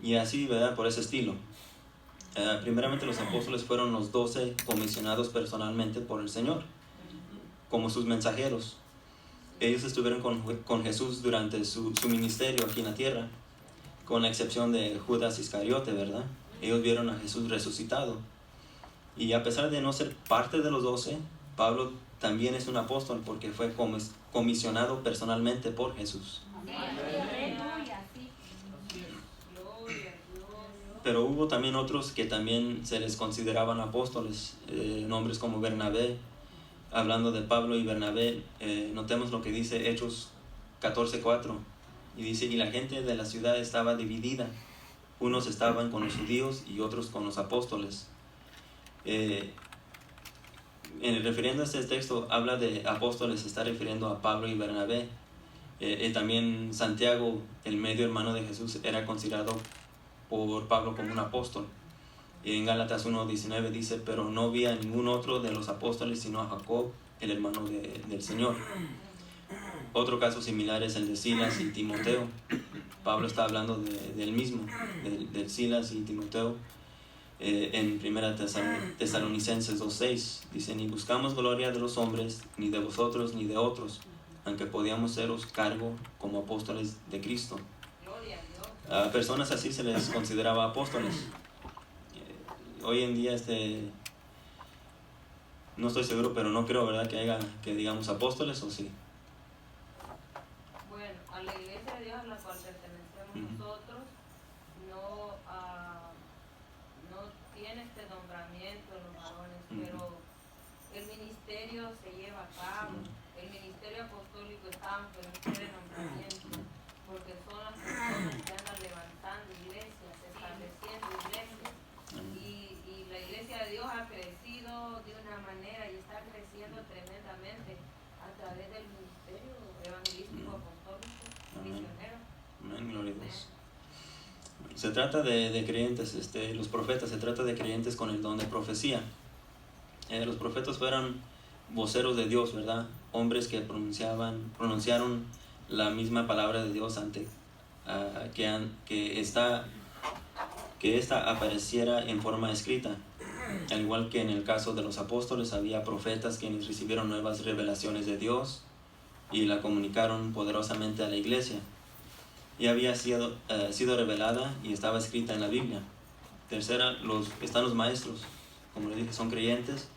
Y así, ¿verdad? Por ese estilo. Primeramente los apóstoles fueron los 12 comisionados personalmente por el Señor, como sus mensajeros. Ellos estuvieron con Jesús durante su ministerio aquí en la tierra, con la excepción de Judas Iscariote, ¿verdad? Ellos vieron a Jesús resucitado. Y a pesar de no ser parte de los 12, Pablo también es un apóstol porque fue comisionado personalmente por Jesús. Pero hubo también otros que también se les consideraban apóstoles, nombres como Bernabé. Hablando de Pablo y Bernabé, notemos lo que dice Hechos 14:4. Y dice, y la gente de la ciudad estaba dividida. Unos estaban con los judíos y otros con los apóstoles. Refiriendo a este texto, habla de apóstoles, se está refiriendo a Pablo y Bernabé. También Santiago, el medio hermano de Jesús, era considerado por Pablo como un apóstol. En Gálatas 1:19 dice, pero no vi a ningún otro de los apóstoles sino a Jacob, el hermano del Señor. Otro caso similar es el de Silas y Timoteo. Pablo está hablando del mismo, de Silas y Timoteo. En 1 Tesalonicenses 2:6 dice, ni buscamos gloria de los hombres, ni de vosotros, ni de otros, aunque podíamos seros cargo como apóstoles de Cristo. A personas así se les consideraba apóstoles. Hoy en día no estoy seguro, pero no creo, ¿verdad?, que haya, que digamos, apóstoles, ¿o sí? Bueno, a la iglesia de Dios a la cual pertenecemos nosotros no tiene este nombramiento en los varones, pero el ministerio se lleva a cabo el ministerio apostólico está en ustedes nombramiento, porque son las personas que andan levantando iglesias, estableciendo iglesias, y la iglesia de Dios ha crecido de una manera y está creciendo tremendamente a través del ministerio evangelístico apostólico misionero. Amén, gloria a Dios. Se trata de creyentes, los profetas, se trata de creyentes con el don de profecía. Los profetas fueron voceros de Dios, ¿verdad? Hombres que pronunciaron la misma palabra de Dios ante que esta apareciera en forma escrita. Al igual que en el caso de los apóstoles, había profetas quienes recibieron nuevas revelaciones de Dios y la comunicaron poderosamente a la iglesia. Y había sido revelada y estaba escrita en la Biblia. Tercera, están los maestros, como les dije, son creyentes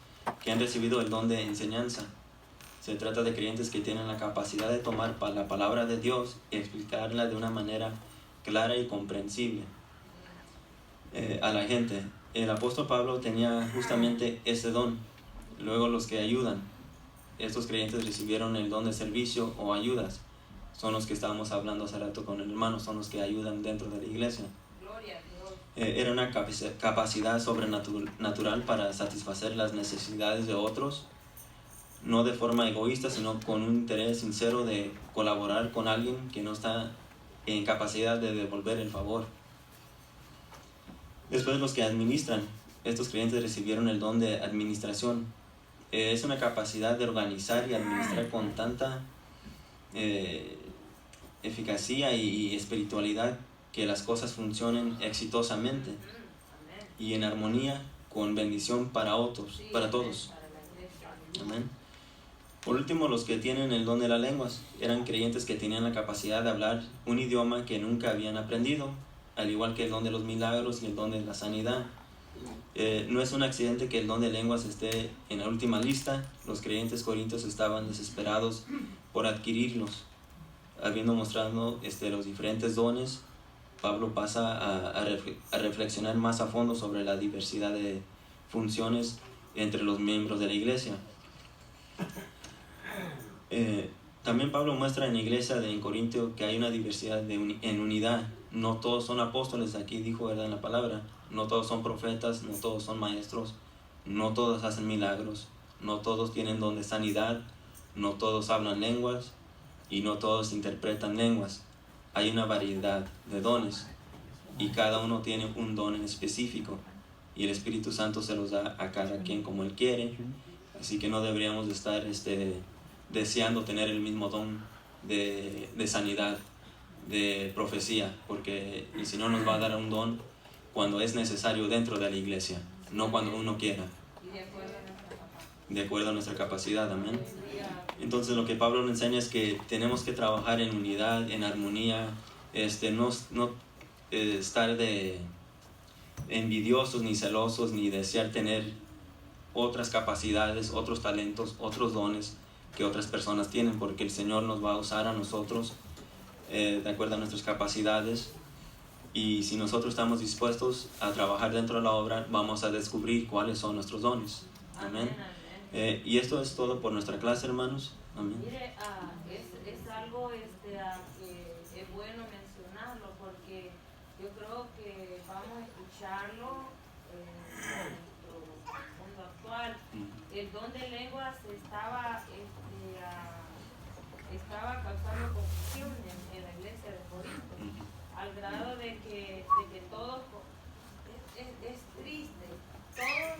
que han recibido el don de enseñanza. Se trata de creyentes que tienen la capacidad de tomar la palabra de Dios y explicarla de una manera clara y comprensible a la gente. El apóstol Pablo tenía justamente ese don. Luego los que ayudan, estos creyentes recibieron el don de servicio o ayudas. Son los que estábamos hablando hace rato con el hermano, son los que ayudan dentro de la iglesia. Gloria a Dios. Era una capacidad sobrenatural para satisfacer las necesidades de otros, no de forma egoísta, sino con un interés sincero de colaborar con alguien que no está en capacidad de devolver el favor. Después los que administran, estos creyentes recibieron el don de administración. Es una capacidad de organizar y administrar con tanta eficacia y espiritualidad que las cosas funcionen exitosamente y en armonía con bendición para otros, para todos. Amén. Por último, los que tienen el don de las lenguas eran creyentes que tenían la capacidad de hablar un idioma que nunca habían aprendido, al igual que el don de los milagros y el don de la sanidad. No es un accidente que el don de lenguas esté en la última lista. Los creyentes corintios estaban desesperados por adquirirlos. Habiendo mostrado los diferentes dones, Pablo pasa a reflexionar más a fondo sobre la diversidad de funciones entre los miembros de la iglesia. También Pablo muestra en la iglesia en Corintio que hay una diversidad en unidad. No todos son apóstoles, aquí dijo, ¿verdad?, en la palabra. No todos son profetas, no todos son maestros, no todos hacen milagros, no todos tienen don de sanidad, no todos hablan lenguas y no todos interpretan lenguas. Hay una variedad de dones y cada uno tiene un don en específico y el Espíritu Santo se los da a cada quien como Él quiere. Así que no deberíamos de estar deseando tener el mismo don de sanidad, de profecía, porque el Señor nos va a dar un don cuando es necesario dentro de la iglesia, no cuando uno quiera, de acuerdo a nuestra capacidad. Amén. Entonces lo que Pablo nos enseña es que tenemos que trabajar en unidad, en armonía, no estar de envidiosos ni celosos, ni desear tener otras capacidades, otros talentos, otros dones que otras personas tienen, porque el Señor nos va a usar a nosotros de acuerdo a nuestras capacidades, y si nosotros estamos dispuestos a trabajar dentro de la obra, vamos a descubrir cuáles son nuestros dones. Amén. Y esto es todo por nuestra clase, hermanos. Amén. Mire, es algo que es bueno mencionarlo, porque yo creo que vamos a escucharlo en nuestro mundo actual. El don de lenguas estaba causando confusión en la iglesia de Corinto, al grado de que todos, es triste, todos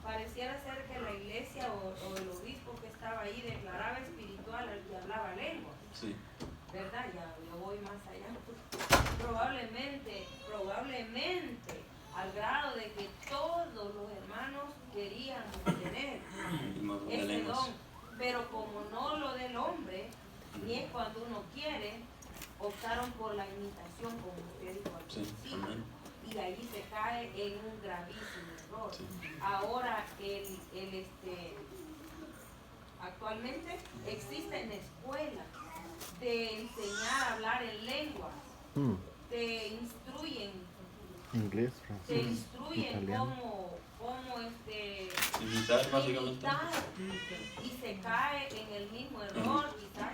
pareciera ser que la iglesia o el obispo que estaba ahí declaraba espiritual al que hablaba lengua. Sí. ¿Verdad? Ya yo voy más allá. Probablemente, al grado de que todos los hermanos querían tener ese don, pero como no lo del hombre, ni es cuando uno quiere, optaron por la imitación, como usted dijo al principio, y ahí se cae en un gravísimo error. Ahora actualmente existen escuelas de enseñar a hablar en lenguas, te instruyen inglés, te francés, instruyen italiano. cómo imitar básicamente. imitar, y se cae en el mismo error, quizás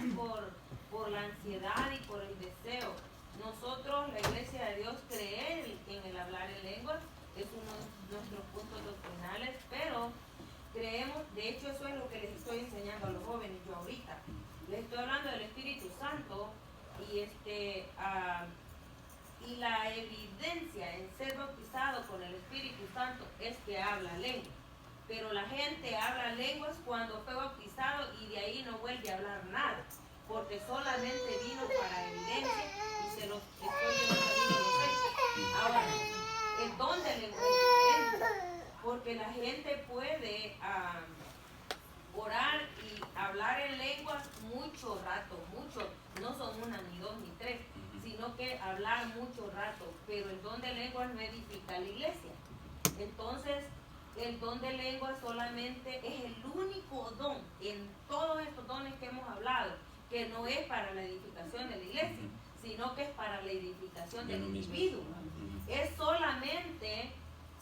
por la ansiedad y por el deseo. Nosotros, la Iglesia de Dios, cree en el hablar en lenguas, es uno de nuestros puntos doctrinales, pero creemos, de hecho eso es lo que les estoy enseñando a los jóvenes yo ahorita. Les estoy hablando del Espíritu Santo y y la evidencia en ser bautizado con el Espíritu Santo es que habla lenguas. Pero la gente habla lenguas cuando fue bautizado y de ahí no vuelve a hablar nada, porque solamente vino para evidencia y se los estoy llevando a los hechos. Ahora, el don de lenguas es diferente, porque la gente puede orar y hablar en lenguas mucho rato, no son una, ni dos, ni tres, sino que hablar mucho rato, pero el don de lenguas no edifica a la iglesia. Entonces, el don de lenguas solamente es el único don en todos estos dones que hemos hablado, que no es para la edificación de la iglesia, sino que es para la edificación del individuo. Es solamente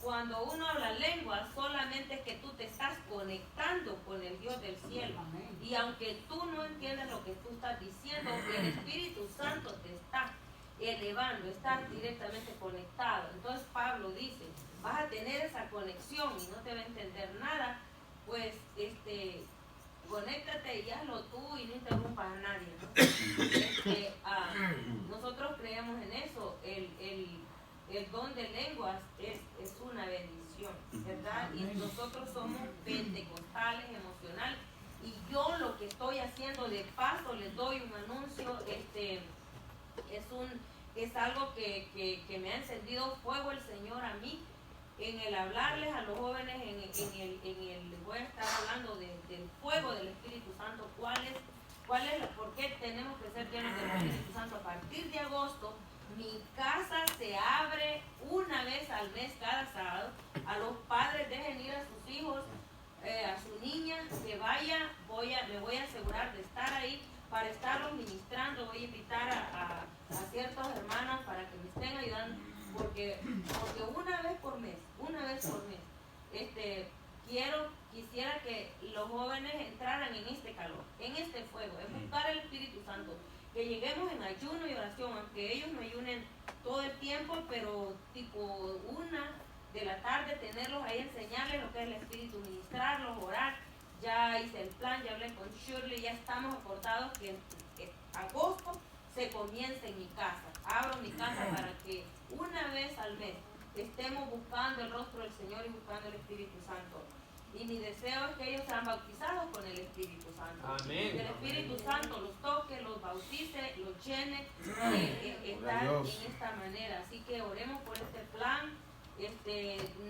cuando uno habla lenguas, solamente es que tú te estás conectando con el Dios del cielo. Y aunque tú no entiendas lo que tú estás diciendo, el Espíritu Santo te está elevando, estás directamente conectado. Entonces Pablo dice, vas a tener esa conexión y no te va a entender nada, pues conéctate y hazlo tú y no interrumpas a nadie, ¿no? Nosotros creemos en eso. El don de lenguas es una bendición, ¿verdad? Y nosotros somos pentecostales, emocionales, y yo lo que estoy haciendo de paso, les doy un anuncio, es algo que me ha encendido fuego el Señor a mí, en el hablarles a los jóvenes, les voy a estar hablando del fuego del Espíritu Santo, por qué tenemos que ser llenos del Espíritu Santo. A partir de agosto, mi casa se abre una vez al mes, cada sábado. A los padres dejen ir a sus hijos, a su niña, que vaya, me voy a asegurar de estar ahí para estarlos ministrando. Voy a invitar a ciertos hermanos para que me estén ayudando, porque una vez por mes, quisiera que los jóvenes entraran en este calor, en este fuego, en buscar el Espíritu Santo, que lleguemos en ayuno y oración, aunque ellos no ayunen todo el tiempo, pero tipo 1 de la tarde tenerlos ahí, enseñarles lo que es el Espíritu, ministrarlos, orar. Ya hice el plan, ya hablé con Shirley, ya estamos acordados que en agosto se comienza en mi casa. Abro mi casa para que una vez al mes estemos buscando el rostro del Señor y buscando el Espíritu Santo. Y mi deseo es que ellos sean bautizados con el Espíritu Santo. Amén. Que el Espíritu Santo los toque, los bautice, los llene, estar en esta manera. Así que oremos por este plan.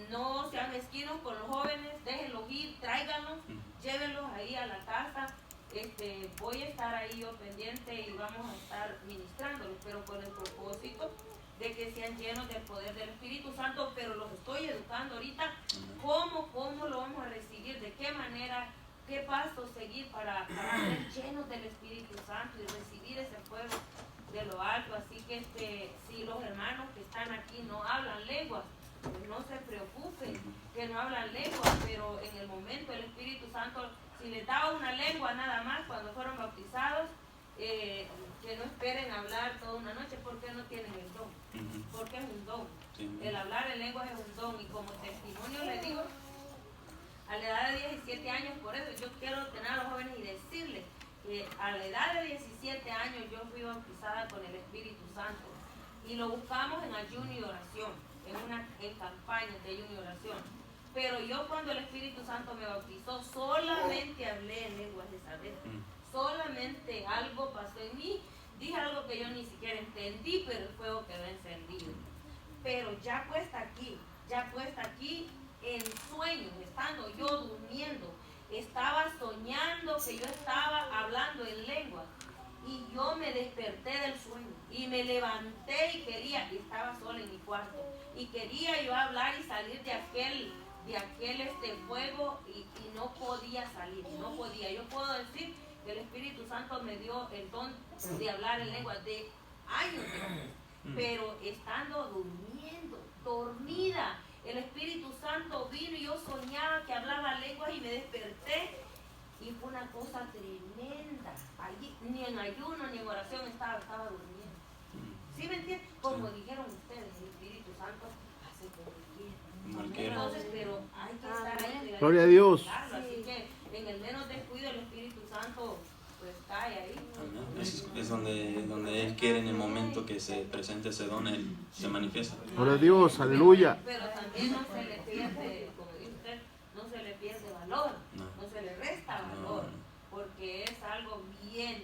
No sean mezquinos con los jóvenes, déjenlos ir, tráiganlos, llévenlos ahí a la casa. Voy a estar ahí yo pendiente y vamos a estar ministrándolos, pero con el propósito de que sean llenos del poder del Espíritu Santo, pero los estoy educando ahorita cómo lo vamos a recibir, de qué manera, qué pasos seguir para ser llenos del Espíritu Santo y recibir ese fuego de lo alto. Así que si los hermanos que están aquí no hablan lenguas, pues no se preocupen que no hablan lenguas, pero en el momento el Espíritu Santo, si les daba una lengua nada más cuando fueron bautizados, que no esperen hablar toda una noche porque no tienen el don, porque es un don. El hablar en lenguas es un don, y como testimonio le digo, a la edad de 17 años, por eso yo quiero tener a los jóvenes y decirles que a la edad de 17 años yo fui bautizada con el Espíritu Santo, y lo buscamos en ayuno y oración, en campañas de ayuno y oración. Pero yo, cuando el Espíritu Santo me bautizó, solamente hablé en lenguas esa vez. Solamente algo pasó en mí, dije algo que yo ni siquiera entendí, pero el fuego quedó encendido. Pero ya puesta aquí en sueños, estando yo durmiendo, estaba soñando que yo estaba hablando en lengua, y yo me desperté del sueño y me levanté y estaba sola en mi cuarto, y quería yo hablar y salir de aquel fuego, y no podía salir, no podía. Yo puedo decir que el Espíritu Santo me dio el don de hablar en lengua de años, pero estando dormida, el Espíritu Santo vino y yo soñaba que hablaba lenguas y me desperté. Y fue una cosa tremenda. Allí, ni en ayuno ni en oración estaba durmiendo. ¿Sí me entienden? Como dijeron ustedes, el Espíritu Santo hace como quiere. Entonces, pero hay que estar ahí. Gloria a Dios. Así que en el menos descuido el Espíritu Santo pues cae ahí. Es donde Él quiere, en el momento que se presente ese don, Él se manifiesta. Gloria a Dios, aleluya. Pero también no se le pierde, como dice usted, no se le pierde valor, no se le resta valor, porque es algo bien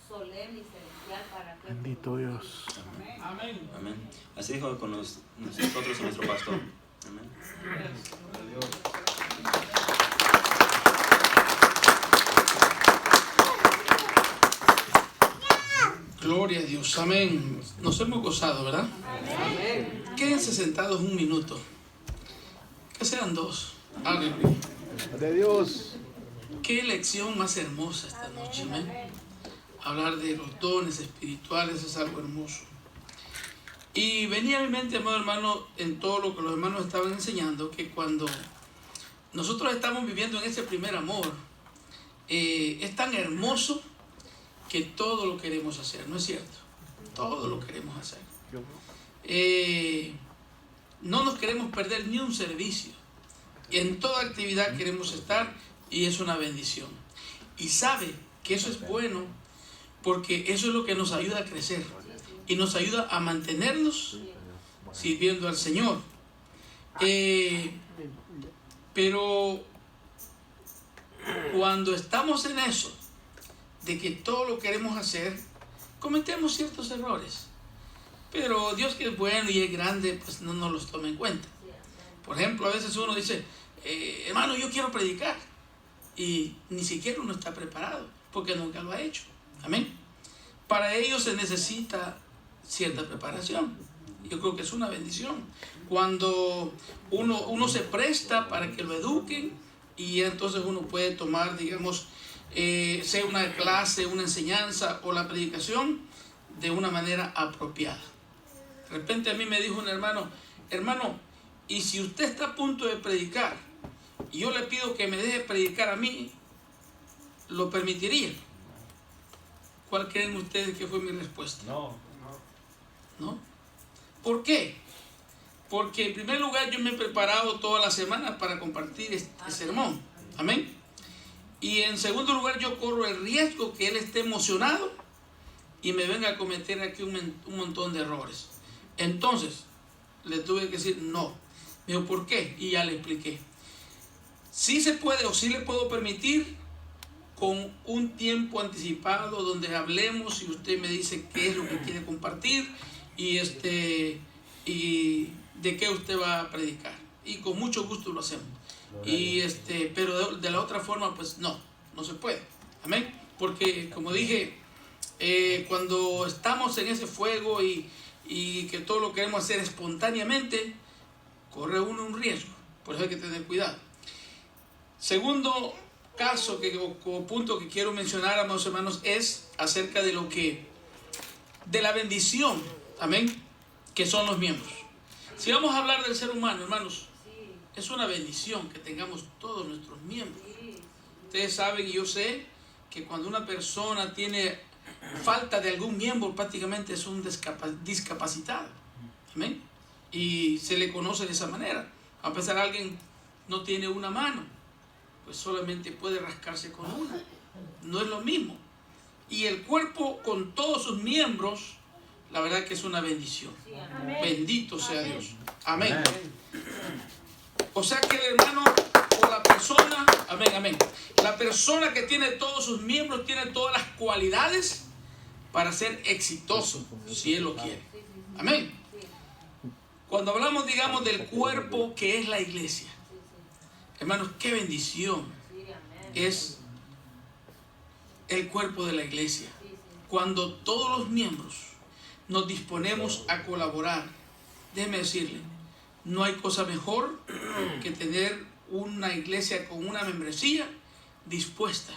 solemne y celestial para que... Bendito Dios. Amén. Amén. Así dijo con nosotros nuestro pastor. Amén. Gloria a Dios, amén. Nos hemos gozado, ¿verdad? Amén. Quédense sentados un minuto. Que sean dos. Aleluya. Gloria a Dios. Qué lección más hermosa esta noche, amén. Hablar de los dones espirituales es algo hermoso. Y venía a mi mente, amado hermano, en todo lo que los hermanos estaban enseñando, que cuando nosotros estamos viviendo en ese primer amor, es tan hermoso que todo lo queremos hacer, ¿no es cierto? Todo lo queremos hacer. No nos queremos perder ni un servicio. En toda actividad queremos estar y es una bendición. Y sabe que eso es bueno porque eso es lo que nos ayuda a crecer y nos ayuda a mantenernos sirviendo al Señor. Pero cuando estamos en eso, de que todo lo queremos hacer, cometemos ciertos errores. Pero Dios, que es bueno y es grande, pues no nos los toma en cuenta. Por ejemplo, a veces uno dice, hermano, yo quiero predicar. Y ni siquiera uno está preparado, porque nunca lo ha hecho. Amén. Para ello se necesita cierta preparación. Yo creo que es una bendición. Cuando uno se presta para que lo eduquen, y entonces uno puede tomar, digamos, sea una clase, una enseñanza o la predicación de una manera apropiada. De repente a mí me dijo un hermano, y si usted está a punto de predicar y yo le pido que me deje predicar a mí, ¿lo permitiría? ¿Cuál creen ustedes que fue mi respuesta? No. ¿Por qué? Porque en primer lugar yo me he preparado toda la semana para compartir este sermón. Amén. Y en segundo lugar yo corro el riesgo que él esté emocionado y me venga a cometer aquí un montón de errores. Entonces le tuve que decir no. Me dijo, ¿por qué? Y ya le expliqué. Sí se puede o sí le puedo permitir con un tiempo anticipado donde hablemos y usted me dice qué es lo que quiere compartir y de qué usted va a predicar. Y con mucho gusto lo hacemos. Pero de la otra forma, pues no se puede. Amén. Porque como dije, cuando estamos en ese fuego y que todo lo queremos hacer espontáneamente, corre uno un riesgo. Por eso hay que tener cuidado. Segundo caso o punto que quiero mencionar, amados hermanos, es acerca de la bendición, amén, que son los miembros. Si vamos a hablar del ser humano, hermanos, es una bendición que tengamos todos nuestros miembros. Ustedes saben y yo sé que cuando una persona tiene falta de algún miembro, prácticamente es un discapacitado. Amén. Y se le conoce de esa manera. A pesar de alguien no tiene una mano, pues solamente puede rascarse con una. No es lo mismo. Y el cuerpo con todos sus miembros, la verdad que es una bendición. Amén. Bendito sea Dios. Amén. O sea que el hermano o la persona, amén. La persona que tiene todos sus miembros tiene todas las cualidades para ser exitoso, si él lo quiere. Amén. Cuando hablamos, digamos, del cuerpo que es la iglesia, hermanos, qué bendición es el cuerpo de la iglesia. Cuando todos los miembros nos disponemos a colaborar, déjeme decirle, no hay cosa mejor que tener una iglesia con una membresía dispuesta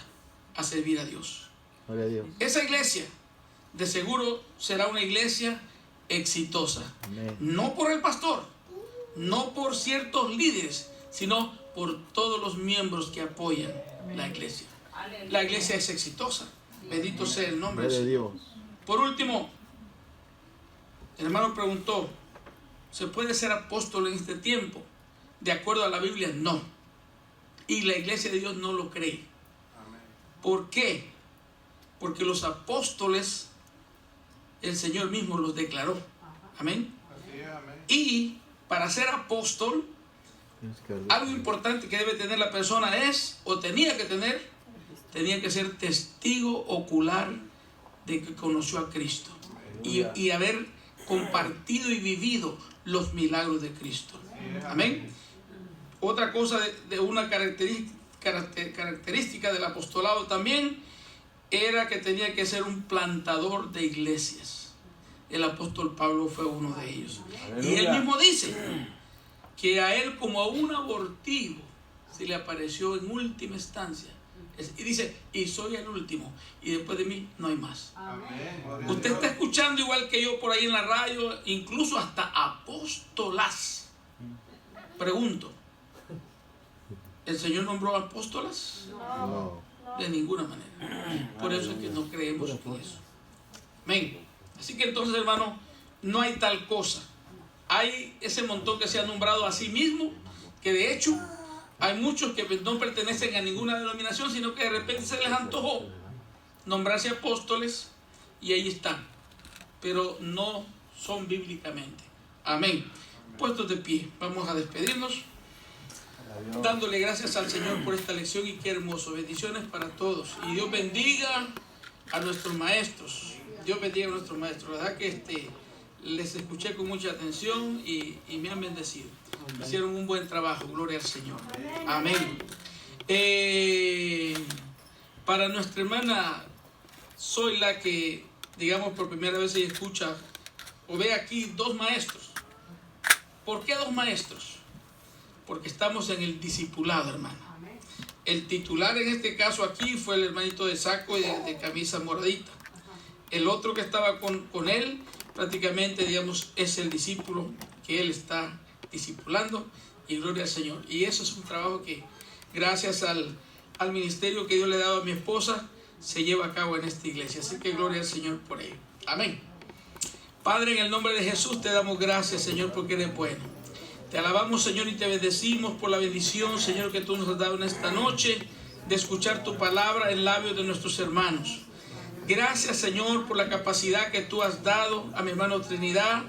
a servir a Dios. Gloria a Dios. Esa iglesia de seguro será una iglesia exitosa. Amén. No por el pastor, no por ciertos líderes, sino por todos los miembros que apoyan la iglesia. La iglesia es exitosa. Bendito sea el nombre de Dios. Por último, el hermano preguntó, ¿se puede ser apóstol en este tiempo? De acuerdo a la Biblia, no. Y la iglesia de Dios no lo cree. ¿Por qué? Porque los apóstoles, el Señor mismo los declaró. Amén. Y para ser apóstol, algo importante que debe tener la persona es, o tenía que ser testigo ocular de que conoció a Cristo y haber compartido y vivido los milagros de Cristo. Amén. Otra cosa de una característica del apostolado también era que tenía que ser un plantador de iglesias. El apóstol Pablo fue uno de ellos. Y él mismo dice que a él, como a un abortivo, se le apareció en última instancia. Y dice, y soy el último, y después de mí no hay más. Amén. Usted está escuchando igual que yo por ahí en la radio, incluso hasta apóstolas. Pregunto, ¿el Señor nombró apóstolas? No. De ninguna manera. Por eso es que no creemos en eso. Amén. Así que entonces, hermano, no hay tal cosa. Hay ese montón que se ha nombrado a sí mismo, que de hecho hay muchos que no pertenecen a ninguna denominación, sino que de repente se les antojó nombrarse apóstoles y ahí están. Pero no son bíblicamente. Amén. Puestos de pie, vamos a despedirnos dándole gracias al Señor por esta lección, y qué hermoso. Bendiciones para todos. Y Dios bendiga a nuestros maestros. Dios bendiga a nuestros maestros. La verdad que les escuché con mucha atención y me han bendecido. Hicieron un buen trabajo. Gloria al Señor. Amén. Para nuestra hermana Zoila, que digamos por primera vez ella escucha o ve aquí dos maestros. ¿Por qué dos maestros? Porque estamos en el discipulado, hermano. El titular en este caso aquí fue el hermanito de saco y de camisa moradita. El otro que estaba con él prácticamente, digamos, es el discípulo que él está discipulando, y gloria al Señor. Y eso es un trabajo que gracias al ministerio que Dios le ha dado a mi esposa se lleva a cabo en esta iglesia. Así que gloria al Señor por ello. Amén. Padre, en el nombre de Jesús te damos gracias, Señor, porque eres bueno. Te alabamos, Señor, y te bendecimos por la bendición, Señor, que tú nos has dado en esta noche de escuchar tu palabra en labios de nuestros hermanos. Gracias, Señor, por la capacidad que tú has dado a mi hermano Trinidad,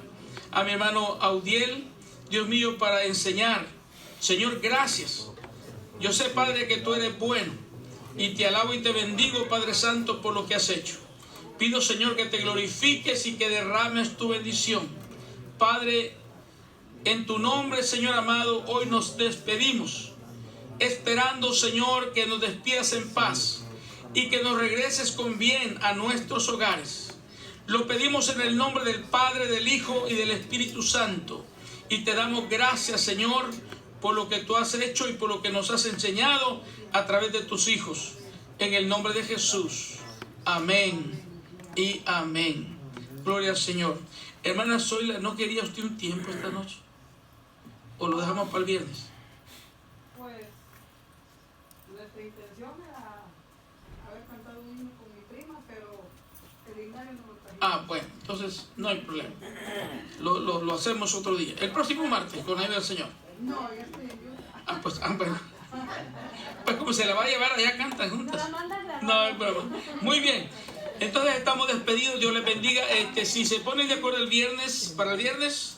a mi hermano Audiel, Dios mío, para enseñar. Señor, gracias. Yo sé, Padre, que tú eres bueno, y te alabo y te bendigo, Padre Santo, por lo que has hecho. Pido, Señor, que te glorifiques y que derrames tu bendición. Padre, en tu nombre, Señor amado, hoy nos despedimos, esperando, Señor, que nos despidas en paz y que nos regreses con bien a nuestros hogares. Lo pedimos en el nombre del Padre, del Hijo y del Espíritu Santo. Y te damos gracias, Señor, por lo que tú has hecho y por lo que nos has enseñado a través de tus hijos. En el nombre de Jesús. Amén y amén. Gloria al Señor. Hermana Zoila, ¿no quería usted un tiempo esta noche? ¿O lo dejamos para el viernes? Pues nuestra intención era haber cantado un himno con mi prima, pero el himnario no lo traía. Ah, bueno, entonces no hay problema. Lo hacemos otro día. El próximo martes, con la ayuda del Señor. No, ya estoy en Utah. Bueno. Pues como se la va a llevar, allá cantan juntas. No, es broma. Muy bien. Entonces estamos despedidos. Dios les bendiga. Si se ponen de acuerdo el viernes, para el viernes,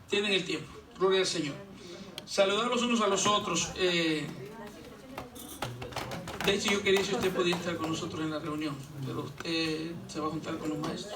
tienen el tiempo. Gloria al Señor. Saludar los unos a los otros. De hecho, yo quería si usted podía estar con nosotros en la reunión, pero usted se va a juntar con los maestros.